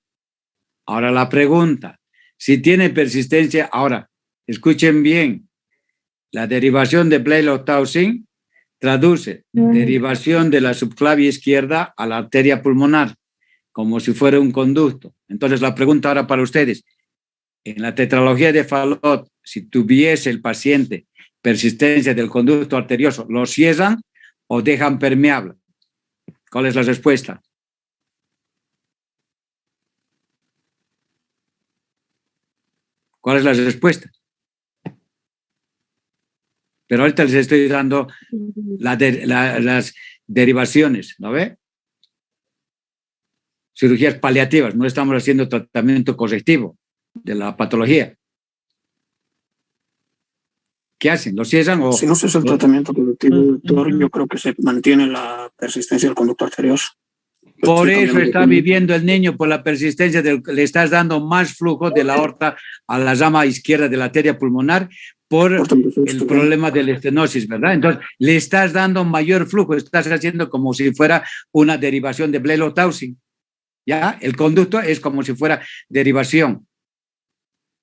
Ahora la pregunta, si tiene persistencia, ahora, escuchen bien, la derivación de Blalow-Taussig traduce derivación de la subclavia izquierda a la arteria pulmonar, como si fuera un conducto. Entonces la pregunta ahora para ustedes, en la tetralogía de Fallot, si tuviese el paciente persistencia del conducto arterioso, ¿lo cierran o dejan permeable? ¿Cuál es la respuesta? ¿Cuál es la respuesta? Pero ahorita les estoy dando las derivaciones, ¿no ve? Cirugías paliativas, no estamos haciendo tratamiento correctivo de la patología. ¿Qué hacen? ¿Lo cierran o...? Si no se hace el tratamiento correctivo, doctor, yo creo que se mantiene la persistencia del conducto arterioso. Por eso está viviendo el niño, por la persistencia, le estás dando más flujo de la aorta a la rama izquierda de la arteria pulmonar por el problema de la estenosis, ¿verdad? Entonces, le estás dando mayor flujo, estás haciendo como si fuera una derivación de Blalow-Taussig, ¿ya? El conducto es como si fuera derivación.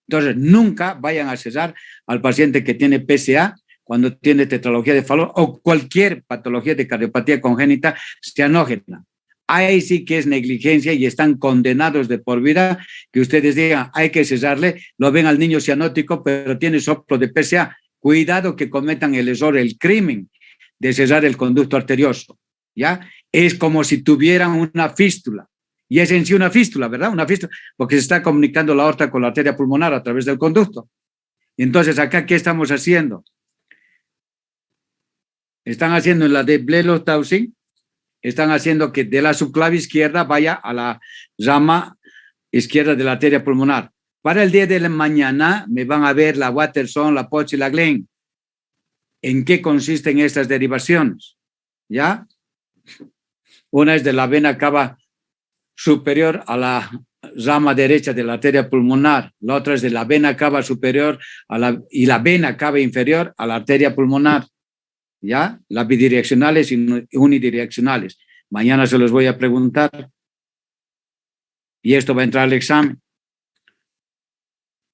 Entonces, nunca vayan a cesar al paciente que tiene PSA cuando tiene tetralogía de Fallot o cualquier patología de cardiopatía congénita cianógena. Ahí sí que es negligencia y están condenados de por vida, que ustedes digan, hay que cesarle, lo ven al niño cianótico, pero tiene soplo de PCA. Cuidado que cometan el error, el crimen de cesar el conducto arterioso, ¿ya? Es como si tuvieran una fístula, y es en sí una fístula, ¿verdad? Una fístula, porque se está comunicando la aorta con la arteria pulmonar a través del conducto. Entonces, acá, ¿qué estamos haciendo? Están haciendo en la de Blelo-Taussig, están haciendo que de la subclavia izquierda vaya a la rama izquierda de la arteria pulmonar. Para el día de la mañana me van a ver la Watterson, la Potts y la Glenn. ¿En qué consisten estas derivaciones? ¿Ya? Una es de la vena cava superior a la rama derecha de la arteria pulmonar, la otra es de la vena cava superior y la vena cava inferior a la arteria pulmonar. ¿Ya? Las bidireccionales y unidireccionales. Mañana se los voy a preguntar. Y esto va a entrar al examen.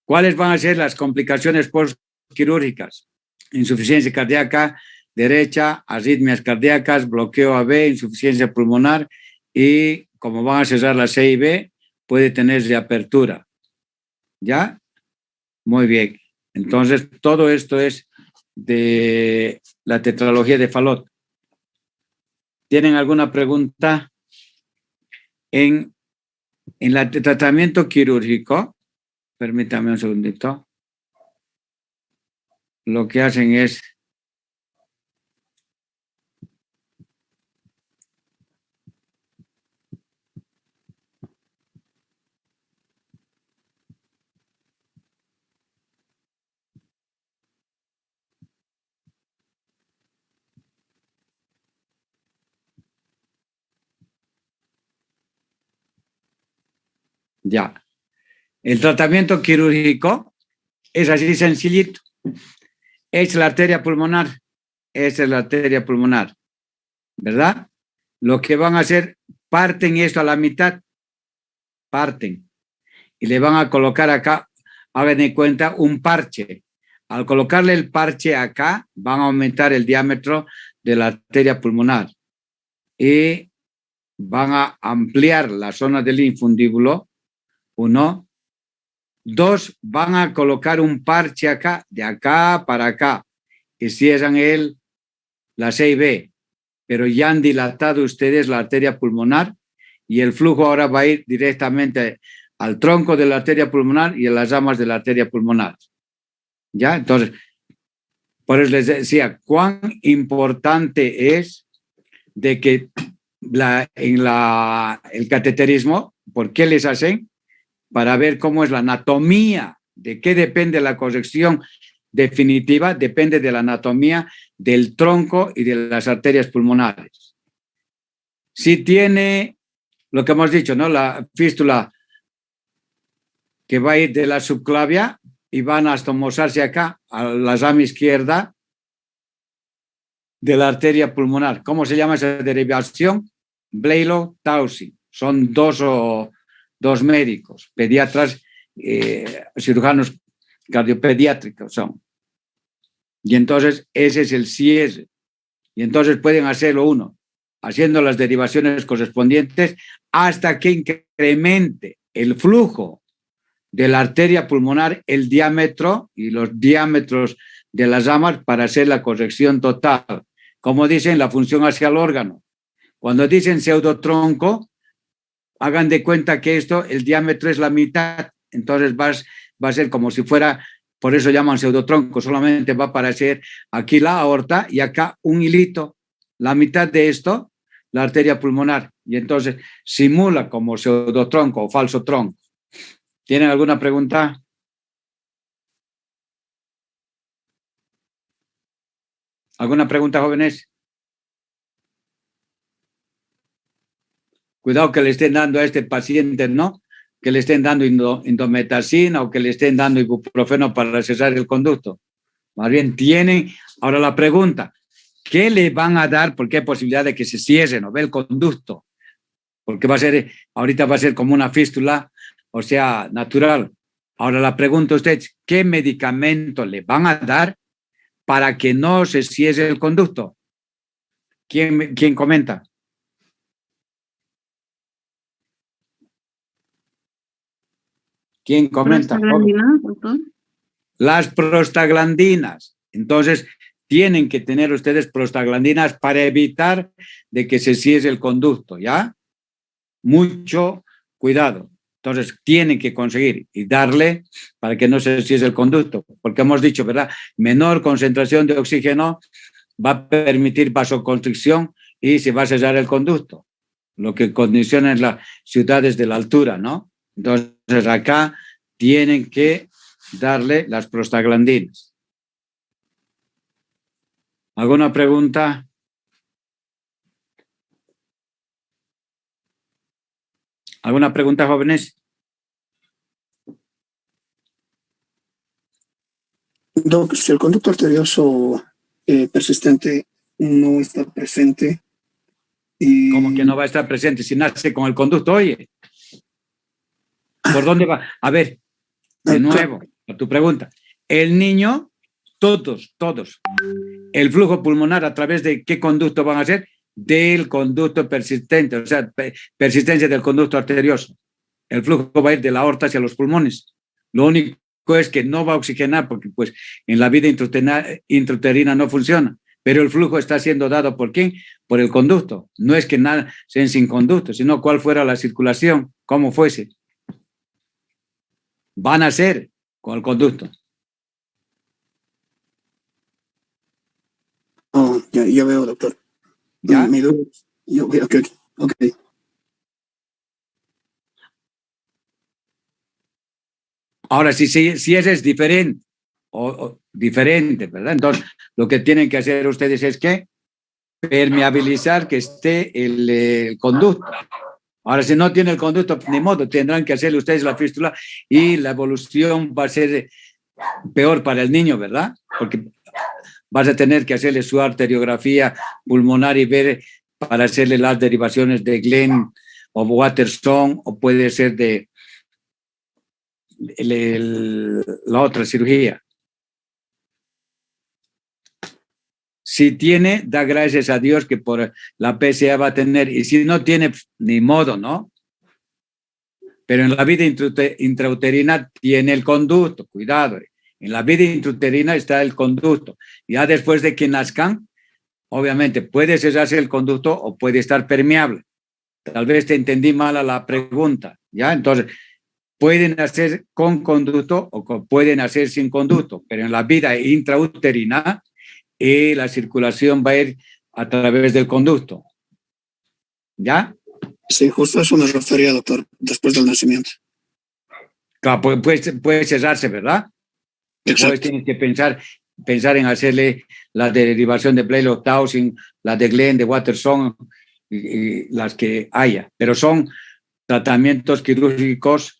¿Cuáles van a ser las complicaciones postquirúrgicas? Insuficiencia cardíaca derecha, arritmias cardíacas, bloqueo AB, insuficiencia pulmonar y como van a cesar la C y B, puede tener reapertura. ¿Ya? Muy bien. Entonces, todo esto es de la tetralogía de Fallot. ¿Tienen alguna pregunta? En el tratamiento quirúrgico, permítame un segundito, lo que hacen es ya. El tratamiento quirúrgico es así sencillito. Es la arteria pulmonar. Esa es la arteria pulmonar. ¿Verdad? Lo que van a hacer, parten esto a la mitad. Parten. Y le van a colocar acá, hagan de cuenta, un parche. Al colocarle el parche acá, van a aumentar el diámetro de la arteria pulmonar. Y van a ampliar la zona del infundíbulo. 1. 2, van a colocar un parche acá, de acá para acá, y cierran la C y B, pero ya han dilatado ustedes la arteria pulmonar y el flujo ahora va a ir directamente al tronco de la arteria pulmonar y a las ramas de la arteria pulmonar. ¿Ya? Entonces, por eso les decía, cuán importante es de que el cateterismo, ¿por qué les hacen? Para ver cómo es la anatomía, de qué depende la corrección definitiva, depende de la anatomía del tronco y de las arterias pulmonares. Si tiene lo que hemos dicho, ¿no? La fístula que va a ir de la subclavia y van a estomosarse acá, a la rama izquierda de la arteria pulmonar. ¿Cómo se llama esa derivación? Blelo-Taussig. Son dos médicos, pediatras, cirujanos cardiopediátricos son. Y entonces ese es el cierre. Y entonces pueden hacerlo uno, haciendo las derivaciones correspondientes hasta que incremente el flujo de la arteria pulmonar, el diámetro y los diámetros de las ramas para hacer la corrección total. Como dicen, la función hacia el órgano. Cuando dicen pseudotronco, hagan de cuenta que el diámetro es la mitad, entonces va a ser como si fuera, por eso llaman pseudotronco, solamente va a aparecer aquí la aorta y acá un hilito, la mitad de esto, la arteria pulmonar, y entonces simula como pseudotronco o falso tronco. ¿Tienen alguna pregunta? ¿Alguna pregunta, jóvenes? Cuidado que le estén dando a este paciente, ¿no? Que le estén dando indometacina o que le estén dando ibuprofeno para cesar el conducto. Más bien tienen, ahora la pregunta, ¿qué le van a dar? Porque hay posibilidad de que se cierre, ¿no? Ve el conducto, porque ahorita va a ser como una fístula, o sea, natural. Ahora la pregunta a ustedes, ¿qué medicamento le van a dar para que no se cierre el conducto. ¿Quién comenta? ¿Quién comenta? Prostaglandinas, doctor. Las prostaglandinas. Entonces, tienen que tener ustedes prostaglandinas para evitar de que se cierre el conducto, ¿ya? Mucho cuidado. Entonces, tienen que conseguir y darle para que no se cierre el conducto, porque hemos dicho, ¿verdad? Menor concentración de oxígeno va a permitir vasoconstricción y se va a cerrar el conducto, lo que condiciona en las ciudades de la altura, ¿no? Entonces, acá tienen que darle las prostaglandinas. ¿Alguna pregunta? ¿Alguna pregunta, jóvenes? Doc, si el conducto arterioso persistente no está presente y... ¿Cómo que no va a estar presente si nace con el conducto? Oye, ¿por dónde va? A ver, de nuevo, a tu pregunta. El niño, todos, el flujo pulmonar a través de qué conducto van a ser? Del conducto persistente, o sea, persistencia del conducto arterioso. El flujo va a ir de la aorta hacia los pulmones. Lo único es que no va a oxigenar porque pues en la vida intrauterina no funciona, pero el flujo está siendo dado ¿por quién? Por el conducto. No es que nada sea sin conducto, sino cuál fuera la circulación, cómo fuese. Van a ser con el conducto. Oh, ya veo, doctor. ¿Ya? Mi duda, ok. Ahora, si ese es diferente, diferente, ¿verdad? Entonces, lo que tienen que hacer ustedes es que permeabilizar que esté el conducto. Ahora, si no tiene el conducto, ni modo, tendrán que hacerle ustedes la fístula y la evolución va a ser peor para el niño, ¿verdad? Porque vas a tener que hacerle su arteriografía pulmonar y ver para hacerle las derivaciones de Glenn o Watterson, o puede ser de la otra cirugía. Si tiene, da gracias a Dios que por la PSA va a tener, y si no tiene, ni modo, ¿no? Pero en la vida intrauterina tiene el conducto, cuidado. En la vida intrauterina está el conducto. Ya después de que nazcan, obviamente puede cerrarse el conducto o puede estar permeable. Tal vez te entendí mal a la pregunta, ¿ya? Entonces, pueden hacer con conducto o pueden hacer sin conducto, pero en la vida intrauterina la circulación va a ir a través del conducto. ¿Ya? Sí, justo a eso me refería, doctor, después del nacimiento. Claro, puede cerrarse, ¿verdad? Después tienes que pensar en hacerle la derivación de Blalock-Townsend, la de Glenn, de Watterson, y las que haya, pero son tratamientos quirúrgicos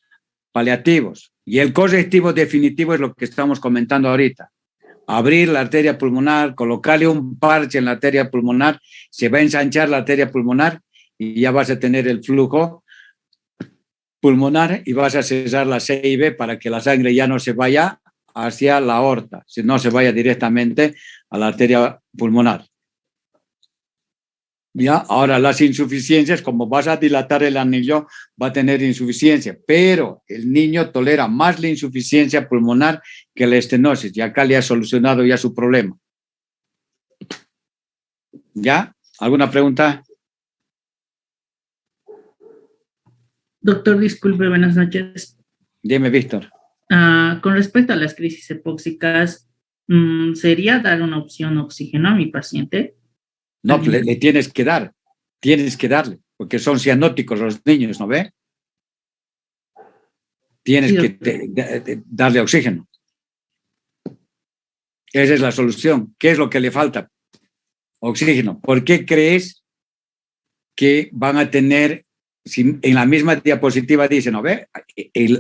paliativos. Y el correctivo definitivo es lo que estamos comentando ahorita. Abrir la arteria pulmonar, colocarle un parche en la arteria pulmonar, se va a ensanchar la arteria pulmonar y ya vas a tener el flujo pulmonar y vas a cesar la CIB para que la sangre ya no se vaya hacia la aorta, sino se vaya directamente a la arteria pulmonar. Ya, ahora las insuficiencias, como vas a dilatar el anillo, va a tener insuficiencia, pero el niño tolera más la insuficiencia pulmonar que la estenosis, y acá le ha solucionado ya su problema. ¿Ya? ¿Alguna pregunta? Doctor, disculpe, buenas noches. Dime, Víctor. Con respecto a las crisis epóxicas, ¿sería dar una opción oxígeno a mi paciente? No, le tienes que darle, porque son cianóticos los niños, ¿no ve? Tienes que darle oxígeno. Esa es la solución. ¿Qué es lo que le falta? Oxígeno. ¿Por qué crees que van a tener, si en la misma diapositiva dice, ¿no ve?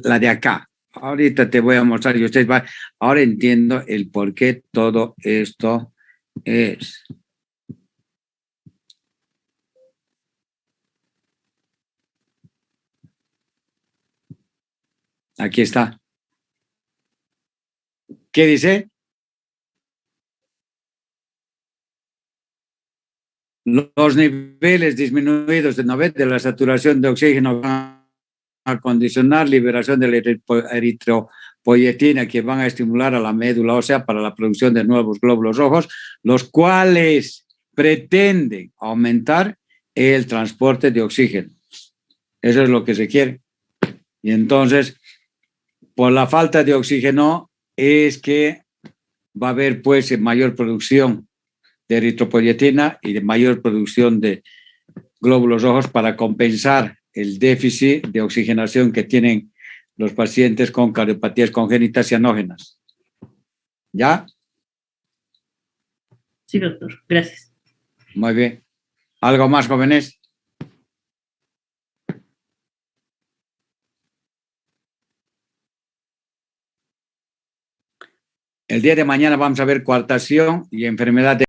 La de acá. Ahorita te voy a mostrar y ustedes van. Ahora entiendo el por qué todo esto es. Aquí está. ¿Qué dice? los niveles disminuidos de la saturación de oxígeno van a condicionar liberación de la eritropoyetina, que van a estimular a la médula ósea para la producción de nuevos glóbulos rojos, los cuales pretenden aumentar el transporte de oxígeno. Eso es lo que se quiere. Y entonces, por la falta de oxígeno es que va a haber pues mayor producción de eritropoyetina y de mayor producción de glóbulos rojos para compensar el déficit de oxigenación que tienen los pacientes con cardiopatías congénitas cianógenas. ¿Ya? Sí, doctor. Gracias. Muy bien. ¿Algo más, jóvenes? El día de mañana vamos a ver coartación y enfermedad de